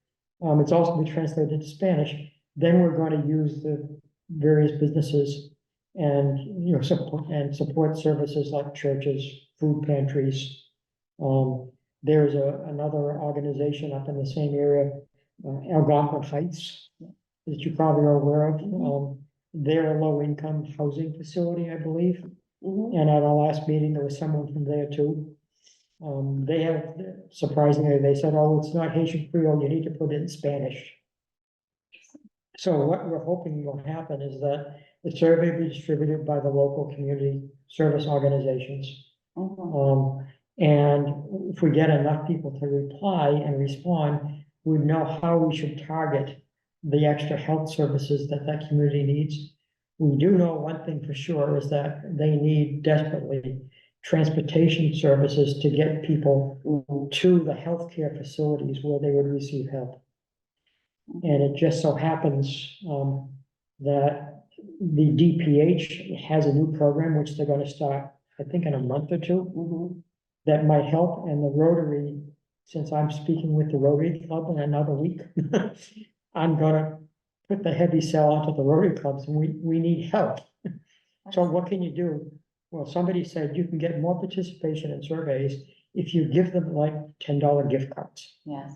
It's also been translated into Spanish. Then we're going to use the various businesses and, you know, support services like churches, food pantries. There's another organization up in the same area, Algonquin Heights, that you probably are aware of. They're a low-income housing facility, I believe. And at our last meeting, there was someone from there too. They have, surprisingly, they said, oh, it's not Haitian Creole, you need to put it in Spanish. So what we're hoping will happen is that the survey be distributed by the local community service organizations. And if we get enough people to reply and respond, we know how we should target the extra health services that that community needs. We do know one thing for sure is that they need desperately transportation services to get people to the healthcare facilities where they would receive help. And it just so happens that the DPH has a new program, which they're going to start, I think, in a month or two, that might help. And the Rotary, since I'm speaking with the Rotary Club in another week, I'm gonna put the heavy sell onto the Rotary clubs, and we need help. So what can you do? Well, somebody said you can get more participation in surveys if you give them like $10 gift cards. Yes.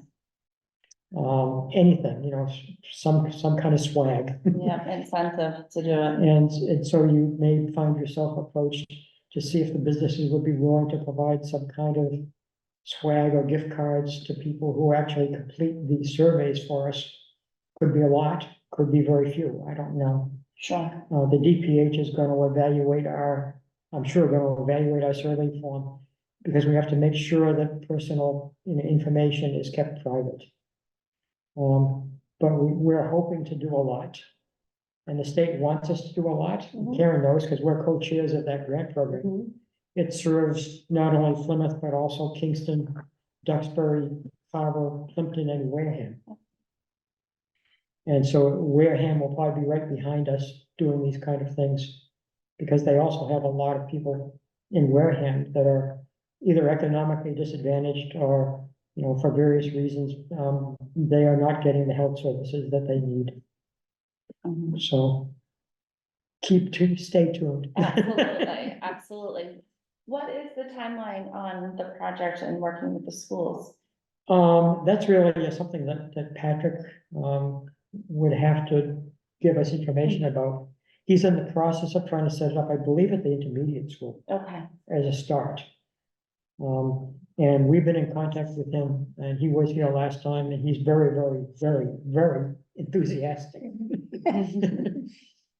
Anything, you know, some kind of swag. Yeah, incentive to do it. And so you may find yourself approached to see if the businesses would be willing to provide some kind of swag or gift cards to people who actually complete these surveys for us. Could be a lot, could be very few, I don't know. Sure. The DPH is going to evaluate I'm sure going to evaluate our survey form, because we have to make sure that personal, you know, information is kept private. But we're hoping to do a lot. And the state wants us to do a lot. Karen knows, because we're co-chairs of that grant program. It serves not only Plymouth, but also Kingston, Duxbury, Carver, Plimpton, and Wareham. And so Wareham will probably be right behind us doing these kind of things, because they also have a lot of people in Wareham that are either economically disadvantaged or, you know, for various reasons, they are not getting the health services that they need. So stay tuned. Absolutely, absolutely. What is the timeline on the project and working with the schools? That's really something that Patrick would have to give us information about. He's in the process of trying to set it up, I believe, at the intermediate school. Okay. As a start. And we've been in contact with him, and he was here last time, and he's very, very, very, very enthusiastic.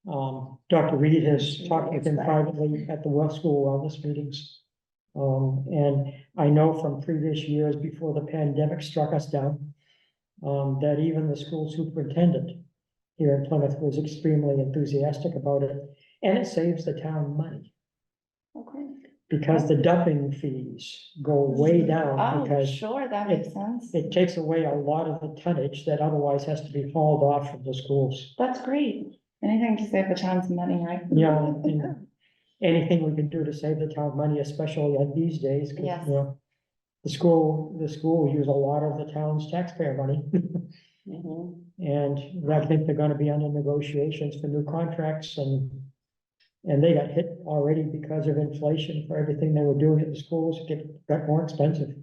Dr. Reed has talked with him privately at the school wellness meetings. And I know from previous years before the pandemic struck us down, that even the school superintendent here in Plymouth was extremely enthusiastic about it, and it saves the town money. Okay. Because the dumping fees go way down. Oh, Because sure, that makes sense. it takes away a lot of the tonnage that otherwise has to be hauled off from the schools. That's great. Anything to save the town some money, right? Yeah, and anything we can do to save the town money, especially on these days, 'cause, Yes. you know, the school use a lot of the town's taxpayer money. And I think they're gonna be under negotiations for new contracts, and they got hit already because of inflation for everything they were doing at the schools, got more expensive.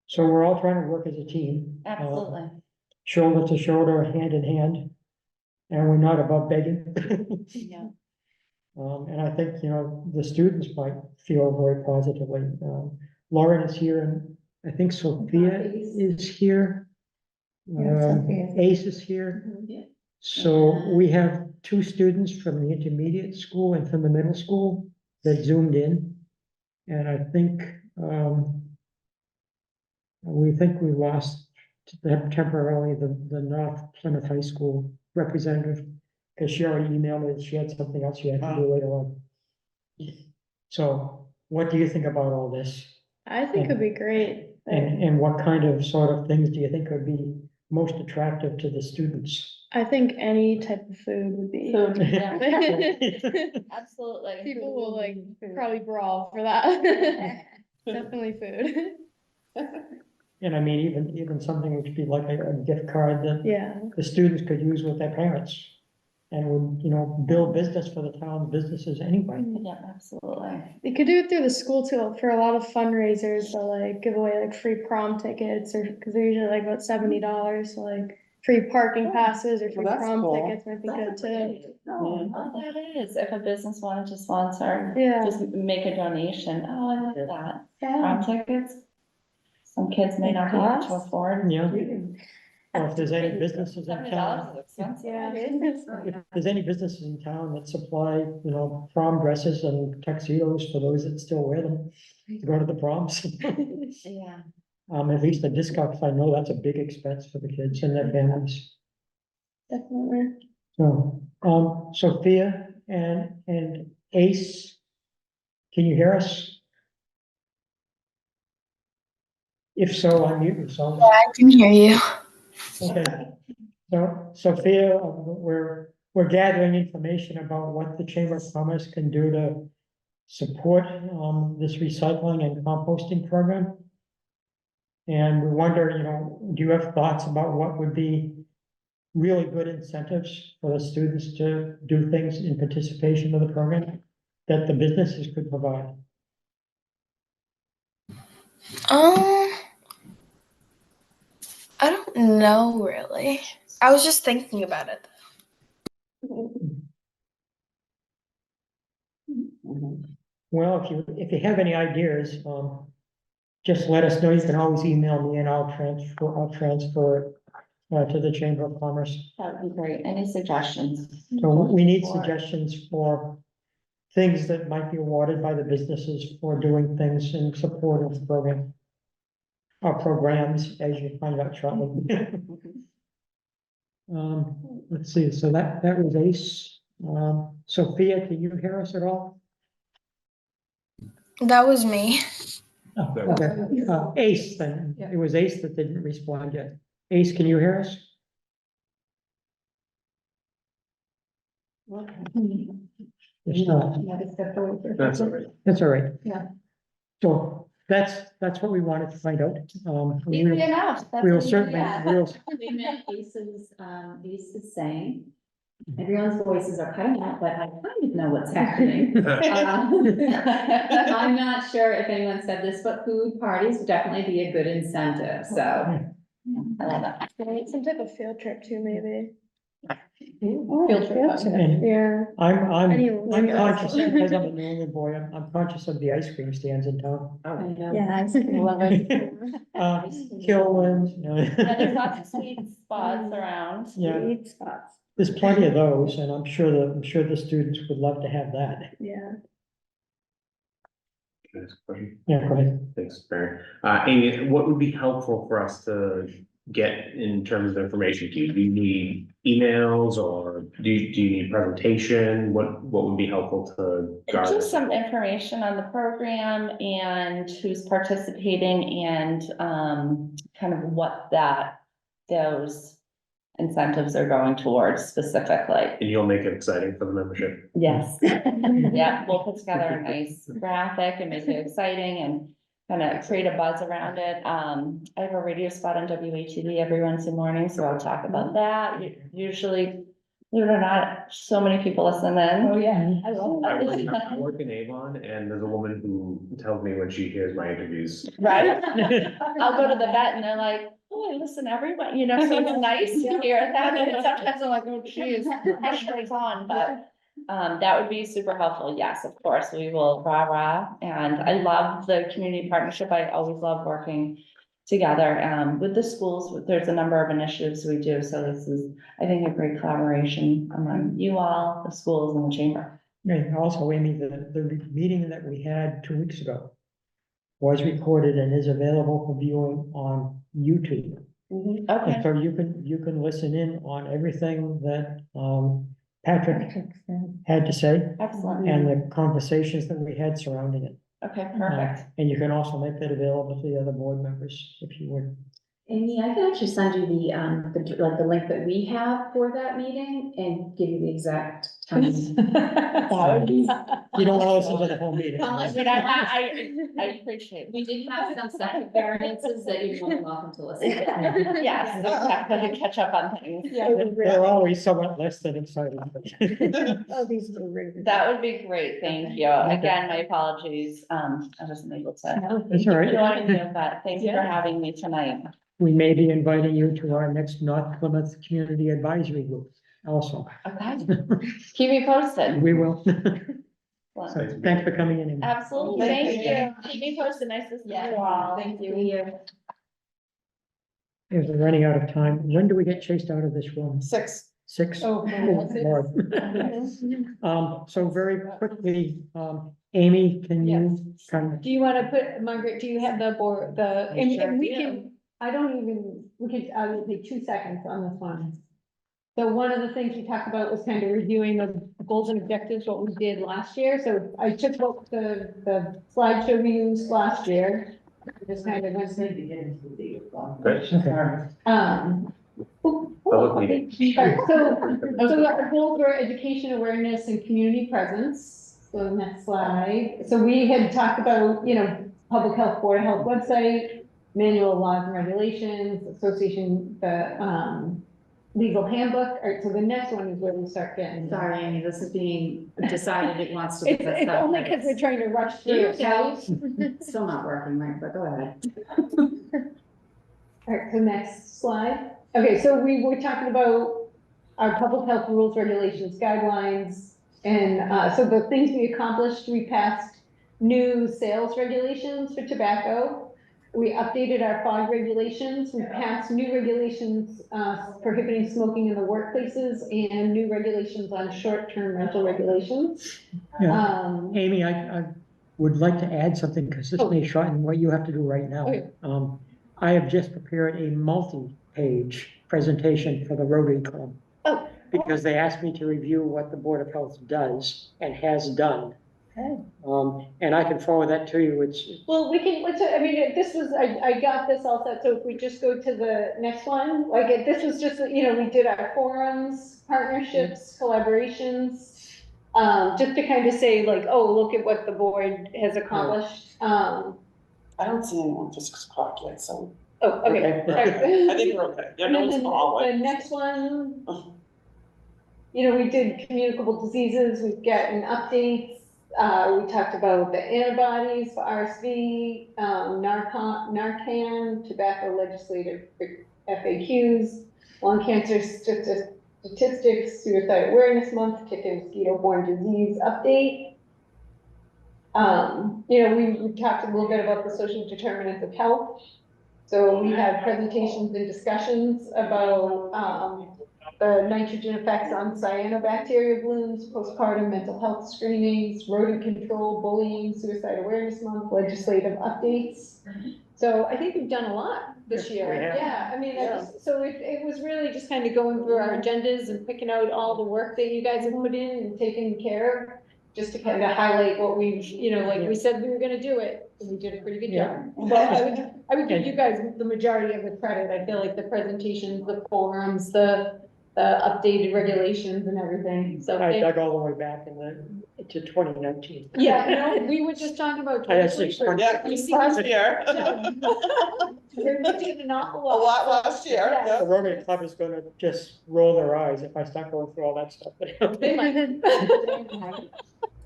So we're all trying to work as a team. Absolutely. Shoulder to shoulder, hand in hand. and we're not above begging. Yeah. And I think, the students might feel very positively. Lauren is here, and I think Sophia is here. Yeah, Sophia. Ace is here. So we have 2 students from the intermediate school and from the middle school that zoomed in. And I think, we lost temporarily the North Plymouth High School representative, because she already emailed me that she had something else she had to do later on. So what do you think about all this? I think it'd be great. And what kind of sort of things do you think would be most attractive to the students? I think any type of food would be. Food, yeah. Absolutely. People will like probably brawl for that. Definitely food. And I mean, even something which would be like a gift card that Yeah. the students could use with their parents. And would, build business for the town's businesses anyway. Yeah, absolutely. You could do it through the school too, for a lot of fundraisers, they'll like give away like free prom tickets, or, cause they're usually like about $70, so like free parking passes or free Well, that's prom cool. tickets might be good too. Oh, that is, if a business wanted to sponsor, Yeah. just make a donation. Oh, I like that. Prom tickets. Some kids may not be able to afford. Yeah. Or if there's any businesses in $70 town, is expensive. Yeah. if there's any businesses in town that supply, prom dresses and tuxedos for those that still wear them, to go to the proms. Yeah. At least a discount, 'cause I know that's a big expense for the kids and their families. Definitely. So, Sophia and Ace, can you hear us? If so, unmute yourself. Yeah, I can hear you. Okay. So, Sophia, we're gathering information about what the Chamber of Commerce can do to support, this recycling and composting program. And we wonder, do you have thoughts about what would be really good incentives for the students to do things in participation of the program that the businesses could provide? I don't know really. I was just thinking about it. Well, if you have any ideas, just let us know. You can always email me and I'll transfer it to the Chamber of Commerce. That would be great. Any suggestions? So we need suggestions for things that might be awarded by the businesses for doing things in support of the program. Or programs, as you find out shortly. Let's see, so that was Ace. Sophia, can you hear us at all? That was me. Oh, okay. Ace, then, it was Ace that didn't respond yet. Ace, can you hear us? It's not. That's all right. That's all right. Yeah. So that's what we wanted to find out. Easy enough. That's We'll what we certainly, got. We met Ace's, Ace is saying, everyone's voices are cutting out, but I kind of know what's happening. I'm not sure if anyone said this, but food parties would definitely be a good incentive, so. I love that. Some type of field trip too, maybe. Field trip. And Yeah. I'm conscious, because I'm a New England boy, I'm conscious of the ice cream stands in town. I know. Yeah, I Love it. Kilwins, Yeah, there's lots of sweet spots around. Yeah, sweet spots. there's plenty of those, and I'm sure the students would love to have that. Yeah. Can I ask a question? Yeah, go ahead. Thanks, Barry. Amy, what would be helpful for us to get in terms of information? Do you need emails, or do you need presentation? What would be helpful to garner? Just some information on the program and who's participating and kind of what those incentives are going towards specifically. And you'll make it exciting for the membership. Yes. Yeah, we'll put together a nice graphic and make it exciting and kind of create a buzz around it. I have a radio spot on WHTV every Wednesday morning, so I'll talk about that. Usually Believe it or not, so many people listen Oh, in. yeah, I love I that. work in Avon, and there's a woman who tells me when she hears my interviews. Right? I'll go to the vet and they're like, oh, I listen everyone, you know, so it's nice to hear that. And sometimes I'm like, oh, geez, pressure's on, but. That would be super helpful. Yes, of course, we will rah. And I love the community partnership. I always love working together, with the schools. There's a number of initiatives we do. So this is, I think, a great collaboration among you all, the schools and the chamber. And also, Amy, the meeting that we had 2 weeks ago was recorded and is available for viewing on YouTube. Okay. And so you can listen in on everything that, Patrick had to say Excellent. and the conversations that we had surrounding it. Okay, perfect. And you can also make that available to the other board members if you would. Amy, I can actually send you the link that we have for that meeting and give you the exact time. That would be. You don't want to listen to the whole meeting. Unless But I appreciate it. we did have some second variances that you're more than welcome to listen to. Yes, exactly, catch up on things. They're always somewhat less than exciting. Oh, these are really. That would be great, thank you. Again, my apologies, I wasn't able to That's all right. join you, but thanks for having me tonight. We may be inviting you to our next North Plymouth Community Advisory Group also. Okay, keep me posted. We will. Well, So thanks for coming in. absolutely, thank you. Keep me posted, nice to see you all. Thank you. As we're running out of time, when do we get chased out of this room? 6. 6? Oh, Lord. So very quickly, Amy, can you kind of, Do you want to put, Margaret, do you have the board, and we can, I will take 2 seconds on this one. So one of the things we talked about was kind of reviewing the goals and objectives, what we did last year. So I took what the slideshow we used last year. Just kind of went through. Public meeting. So our goals were education, awareness, and community presence. So next slide. So we had talked about, public health, board of health website, manual laws and regulations, association, the legal handbook. All right, so the next one is where we start getting. Sorry, Amy, this is being decided it wants to. It's only because we're trying to rush through. Here you go. Still not working, right, but go ahead. All right, so next slide. Okay, so we were talking about our public health rules, regulations, guidelines, and so the things we accomplished, we passed new sales regulations for tobacco. We updated our fog regulations. We passed new regulations prohibiting smoking in the workplaces and new regulations on short-term rental regulations. yeah. Amy, I would like to add something because this may shorten what you have to do right now. Okay. I have just prepared a multi-page presentation for the Rotary Club. Oh. Because they asked me to review what the Board of Health does and has done. And I can forward that to you. Well, this was, I got this all set, so if we just go to the next one, this was just, we did our forums, partnerships, collaborations, just to kind of say look at what the board has accomplished. I don't see anyone just clock yet, so. Oh, okay. I think we're okay. Yeah, no, it's all The next one, we did communicable diseases, we've gotten updates. We talked about the antibodies for RSV, Narcan, tobacco legislative FAQs, lung cancer statistics, suicide awareness month, tick and mosquito-borne disease update. We talked a little bit about the social determinants of health. So we had presentations and discussions about the nitrogen effects on cyanobacteria blooms, postpartum mental health screenings, rodent control, bullying, suicide awareness month, legislative updates. So I think we've done a lot this year. Yeah, it was really just kind of going through our agendas and picking out all the work that you guys have put in and taken care of, just to kind of highlight what we've, we said we were gonna do it, and we did a pretty good job. But I would give you guys the majority of the credit. I feel like the presentations, the forums, the updated regulations and everything, so. I dug all the way back in to 2019. Yeah, no, we were just talking about. I had 600. Yeah, we last year. We're looking an awful A lot last year, Yeah. yeah. The Rotary Club is gonna just roll their eyes if I start going through all that stuff. They might.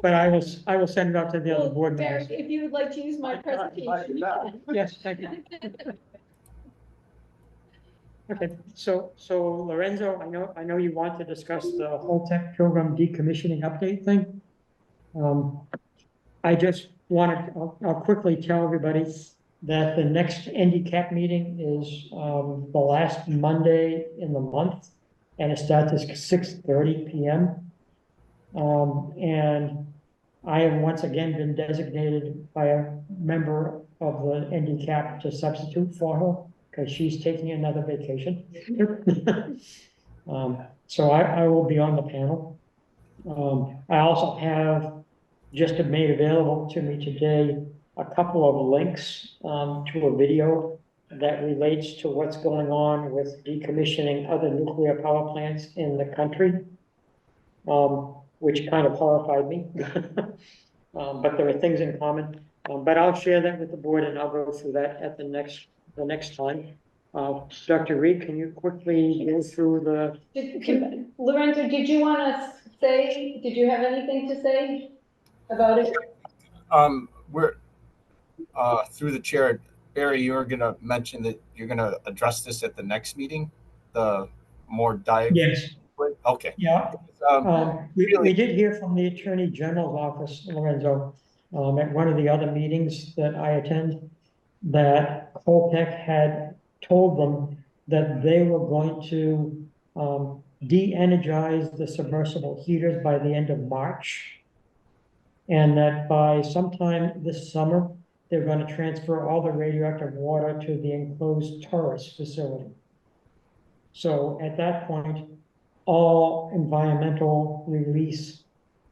But I will send it out to the other Well, board Barry, members. if you would like to use my presentation. Yes, thank you. Okay, so Lorenzo, I know you want to discuss the whole tech program decommissioning update thing. I just wanted, I'll quickly tell everybody that the next NDCAP meeting is, the last Monday in the month, and it starts at 6:30 p.m. And I have once again been designated by a member of the NDCAP to substitute for her, because she's taking another vacation. So I will be on the panel. I also have just made available to me today a couple of links to a video that relates to what's going on with decommissioning other nuclear power plants in the country, which kind of horrified me. But there are things in common. But I'll share that with the board and I'll go through that at the next time. Dr. Reed, can you quickly go through the? Lorenzo, did you want to say, did you have anything to say about it? We're, through the chair, Barry, you're gonna mention that you're gonna address this at the next meeting, the more dive. Yes. Okay. Yeah. We did hear from the Attorney General's office, Lorenzo, at one of the other meetings that I attend, that Coltech had told them that they were going to de-energize the submersible heaters by the end of March. And that by sometime this summer, they're going to transfer all the radioactive water to the enclosed Taurus facility. So at that point, all environmental release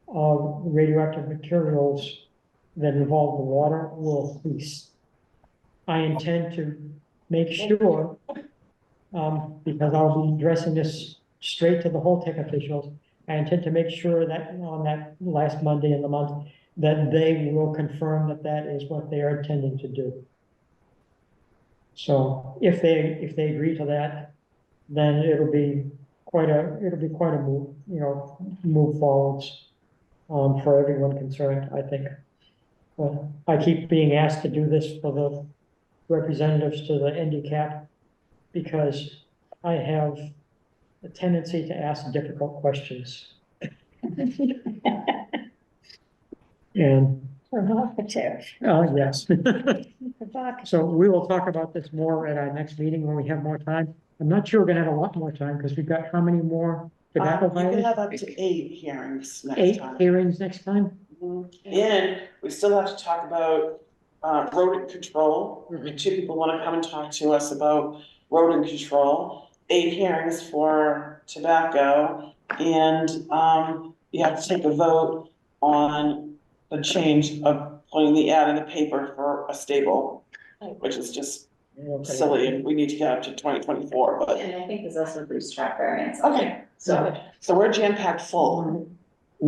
of radioactive materials that involve the water will cease. I intend to make sure, because I'll be addressing this straight to the Holtec officials, I intend to make sure that on that last Monday in the month, that they will confirm that that is what they are intending to do. So if they agree to that, then it'll be quite a move, move forwards for everyone concerned, I think. I keep being asked to do this for the representatives to the NDCAP because I have a tendency to ask difficult questions. And provocative. yes. So we will talk about this more at our next meeting when we have more time. I'm not sure we're gonna have a lot more time because we've got how many more tobacco You can violations? have up to 8 hearings next 8 time. hearings next time? And we still have to talk about rodent control. 2 people want to come and talk to us about rodent control. 8 hearings for tobacco, and you have to take a vote on the change of putting the ad in the paper for a stable, which is just silly, and we need to get up to 2024, but. And I think there's also a Bruce trap variance. Okay, so we're jam-packed full.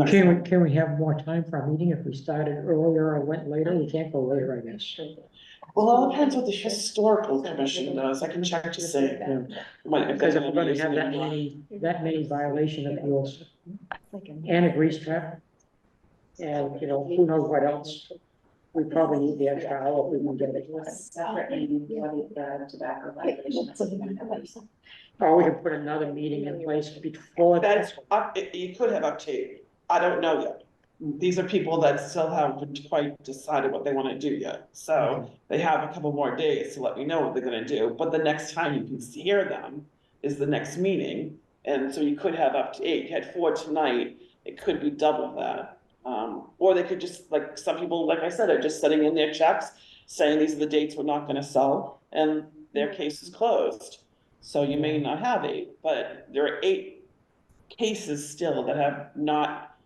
Can we have more time for our meeting if we started earlier or went later? We can't go later, I guess. Well, it all depends what the historical commission does. I can check to see. Because if we're gonna have that many violation appeals and a grease trap, and who knows what else, we probably need the extra hour if we can get it. Tobacco violations. Or we can put another meeting in place before that. You could have up to 8. I don't know yet. These are people that still haven't quite decided what they want to do yet. So they have a couple more days to let me know what they're going to do. But the next time you can hear them is the next meeting. And so you could have up to 8. You had 4 tonight. It could be double that. Or they could just, like some people, like I said, are just sending in their checks, saying these are the dates we're not going to sell, and their case is closed. So you may not have 8, but there are 8 cases still that have not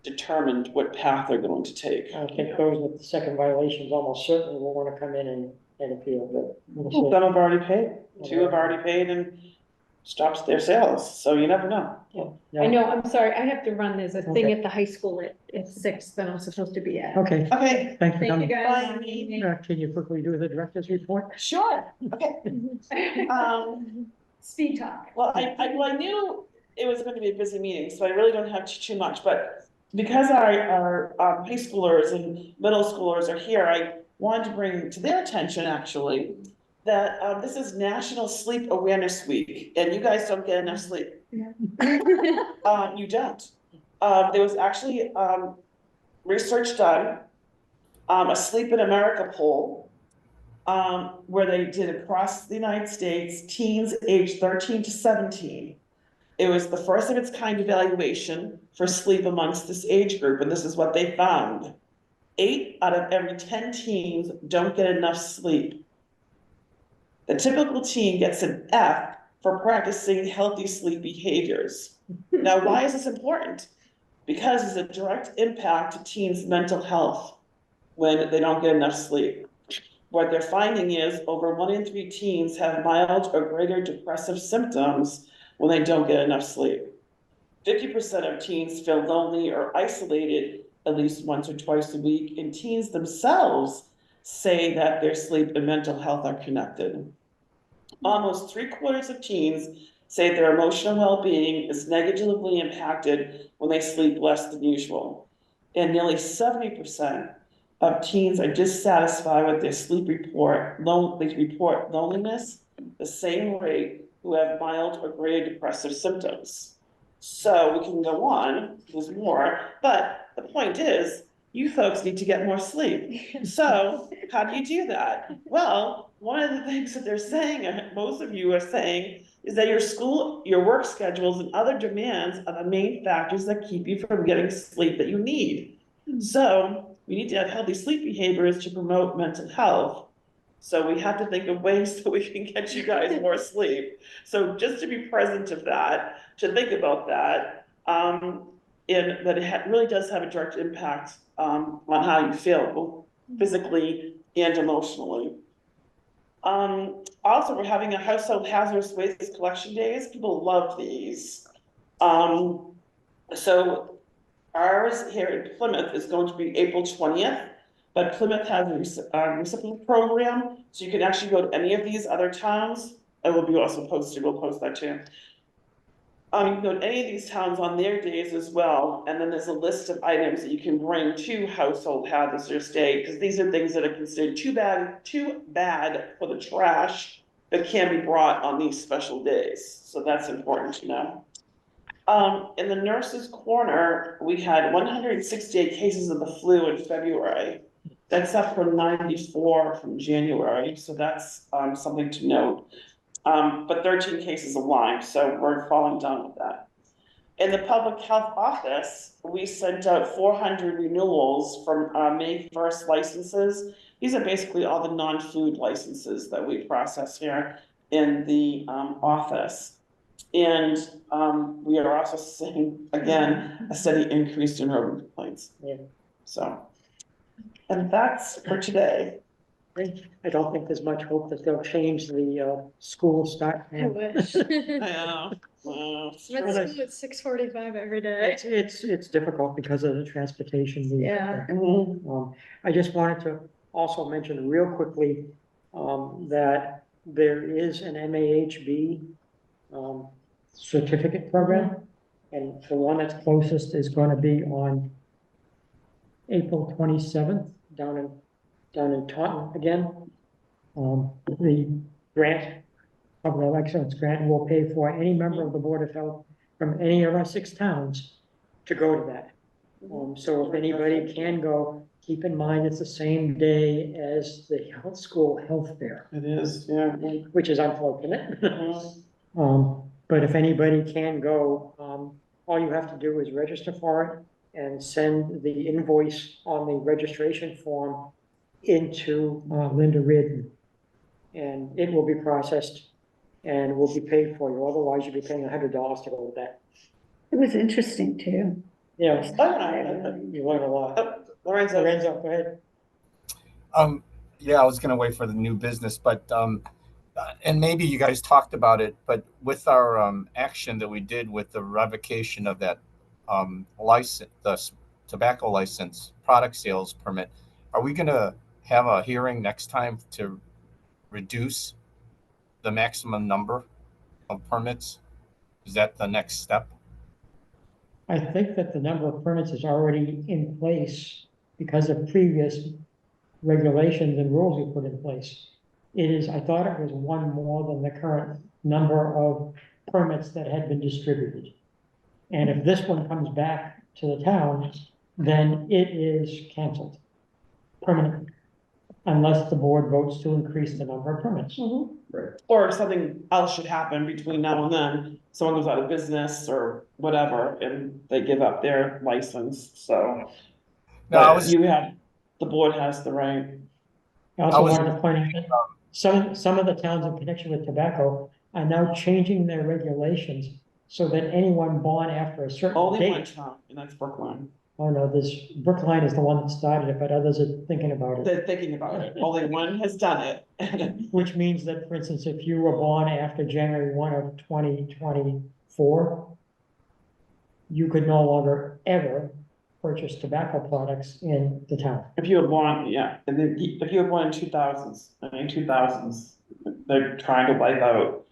determined what path they're going to take. I think those with the second violations almost certainly will want to come in and appeal, but we'll see. Some have already paid. 2 have already paid and stopped their sales, so you never know. I know, I'm sorry, I have to run, there's a thing at the high school at 6 that I'm supposed to be at. Okay, Okay, thanks for Thank you coming. guys. Can you quickly do the director's report? sure, okay. Speed talk. Well, I knew it was going to be a busy meeting, so I really don't have too much, but because our high schoolers and middle schoolers are here, I wanted to bring to their attention, actually, that this is National Sleep Awareness Week, and you guys don't get enough sleep. Yeah. You don't. There was actually research done, a Sleep in America poll, where they did across the United States, teens aged 13 to 17. It was the first of its kind evaluation for sleep amongst this age group, and this is what they found. 8 out of every 10 teens don't get enough sleep. The typical teen gets an F for practicing healthy sleep behaviors. Now, why is this important? Because it's a direct impact to teens' mental health when they don't get enough sleep. What they're finding is over 1 in 3 teens have mild or greater depressive symptoms when they don't get enough sleep. 50% of teens feel lonely or isolated at least once or twice a week, and teens themselves say that their sleep and mental health are connected. Almost 3/4 of teens say their emotional well-being is negatively impacted when they sleep less than usual. And nearly 70% of teens are dissatisfied with their sleep report. They report loneliness the same rate who have mild or greater depressive symptoms. So we can go on, there's more, but the point is, you folks need to get more sleep. So how do you do that? Well, one of the things that they're saying, and most of you are saying, is that your work schedules and other demands are the main factors that keep you from getting sleep that you need. So we need to have healthy sleep behaviors to promote mental health. So we have to think of ways that we can get you guys more sleep. So just to be present of that, to think about that, and that it really does have a direct impact on how you feel, both physically and emotionally. Also, we're having a household hazardous waste collection days. People love these. So ours here in Plymouth is going to be April 20th, but Plymouth has a reciprocal program, so you can actually go to any of these other towns. It will be also posted, we'll post that too. You can go to any of these towns on their days as well, and then there's a list of items that you can bring to household hazardous day, because these are things that are considered too bad for the trash that can be brought on these special days. So that's important to know. In the nurses' corner, we had 168 cases of the flu in February. That's up from 94 from January, so that's something to note. But 13 cases of Lyme, so we're falling down with that. In the public health office, we sent out 400 renewals from May 1st licenses. These are basically all the non-food licenses that we process here in the office. And we are also seeing, again, a steady increase in rodent complaints. Yeah. So, and that's for today. I don't think there's much hope that they'll change the school start. I wish. I know. Well, I'm at school at 6:45 every day. It's difficult because of the transportation. needs. Yeah. I just wanted to also mention real quickly that there is an MAHB certificate program, and the one that's closest is going to be on April 27th down in Taunton again. The grant, public excellence grant, will pay for any member of the Board of Health from any of our 6 towns to go to that. So if anybody can go, keep in mind it's the same day as the health school health fair. It is, yeah. Which is unfortunate. But if anybody can go, all you have to do is register for it and send the invoice on the registration form into Linda Reardon. And it will be processed and will be paid for you. Otherwise, you'll be paying $100 to go with that. It was interesting too. Yeah, you learn a lot. Lorenzo, go ahead. Yeah, I was gonna wait for the new business, but and maybe you guys talked about it, but with our action that we did with the revocation of that license, the tobacco license, product sales permit, are we gonna have a hearing next time to reduce the maximum number of permits? Is that the next step? I think that the number of permits is already in place because of previous regulations and rules we put in place. It is, I thought it was one more than the current number of permits that had been distributed. And if this one comes back to the town, then it is canceled permanently, unless the board votes to increase the number of permits. Or if something else should happen between now and then, someone goes out of business or whatever, and they give up their license, so. No, I But was- the board has the right. I also wanted to point out that some of the towns in connection with tobacco are now changing their regulations so that anyone born after a certain Only one date. town, and that's Brookline. Oh, no, this Brookline is the one that started it, but others are thinking about it. They're thinking about it. Only one has done it. Which means that, for instance, if you were born after January 1 of 2024, you could no longer ever purchase tobacco products in the town. If you were born, yeah, and then if you were born in 2000s, they're trying to wipe out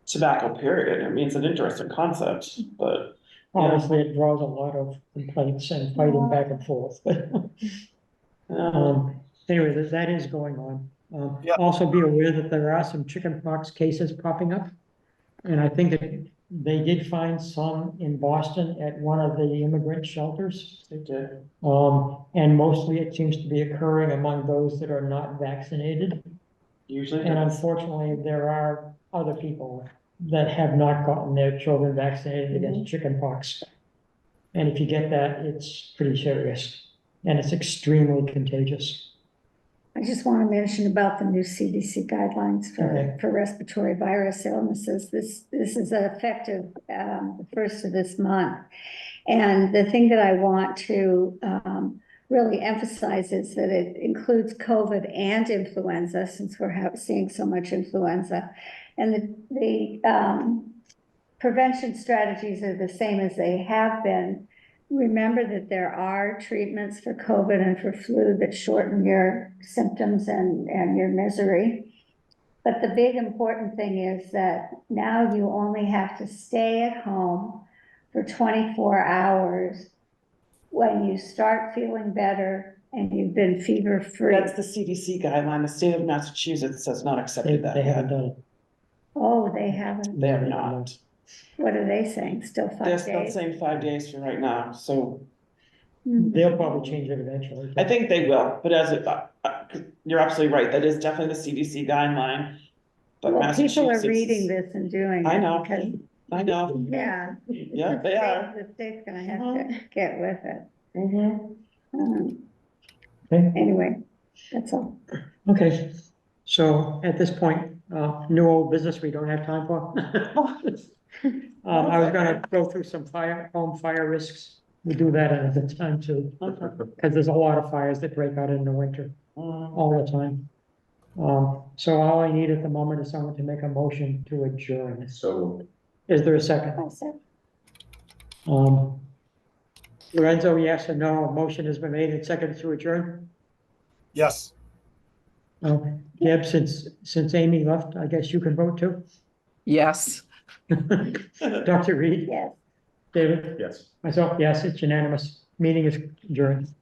tobacco period. I mean, it's an interesting concept, but. Obviously, it draws a lot of complaints and fighting back and forth, but. Anyway, that is going on. Also be aware that there are some chickenpox cases popping up. And I think that they did find some in Boston at one of the immigrant shelters. They did. And mostly it seems to be occurring among those that are not vaccinated. Usually. And unfortunately, there are other people that have not gotten their children vaccinated against chickenpox. And if you get that, it's pretty serious and it's extremely contagious. I just want to mention about the new CDC guidelines Okay. for respiratory virus illnesses. This is effective the first of this month. And the thing that I want to really emphasize is that it includes COVID and influenza, since we're seeing so much influenza. And the prevention strategies are the same as they have been. Remember that there are treatments for COVID and for flu that shorten your symptoms and your misery. But the big important thing is that now you only have to stay at home for 24 hours when you start feeling better and you've been fever-free. That's the CDC guideline. The state of Massachusetts has not accepted that They yet. haven't done it. Oh, they haven't? They have not. What are they saying? Still 5 They're days? still saying 5 days for right now, so They'll probably change it eventually. I think they will, but you're absolutely right, that is definitely the CDC guideline. But Well, people are Massachusetts reading is- this and doing it. I know. because- I know. Yeah. Yeah, they are. The state's gonna have to get with it. Okay. Anyway, that's all. Okay, so at this point, new old business we don't have time for. I was gonna go through some home fire risks. We do that at the time too, because there's a lot of fires that break out in the winter all the time. So all I need at the moment is someone to make a motion to adjourn. So Is there a second? Lorenzo, yes or no? A motion has been made and seconded to adjourn? Yes. Deb, since Amy left, I guess you can vote too? Yes. Dr. Reed? Yes. David? yes. Myself, yes, it's unanimous. Meeting is adjourned.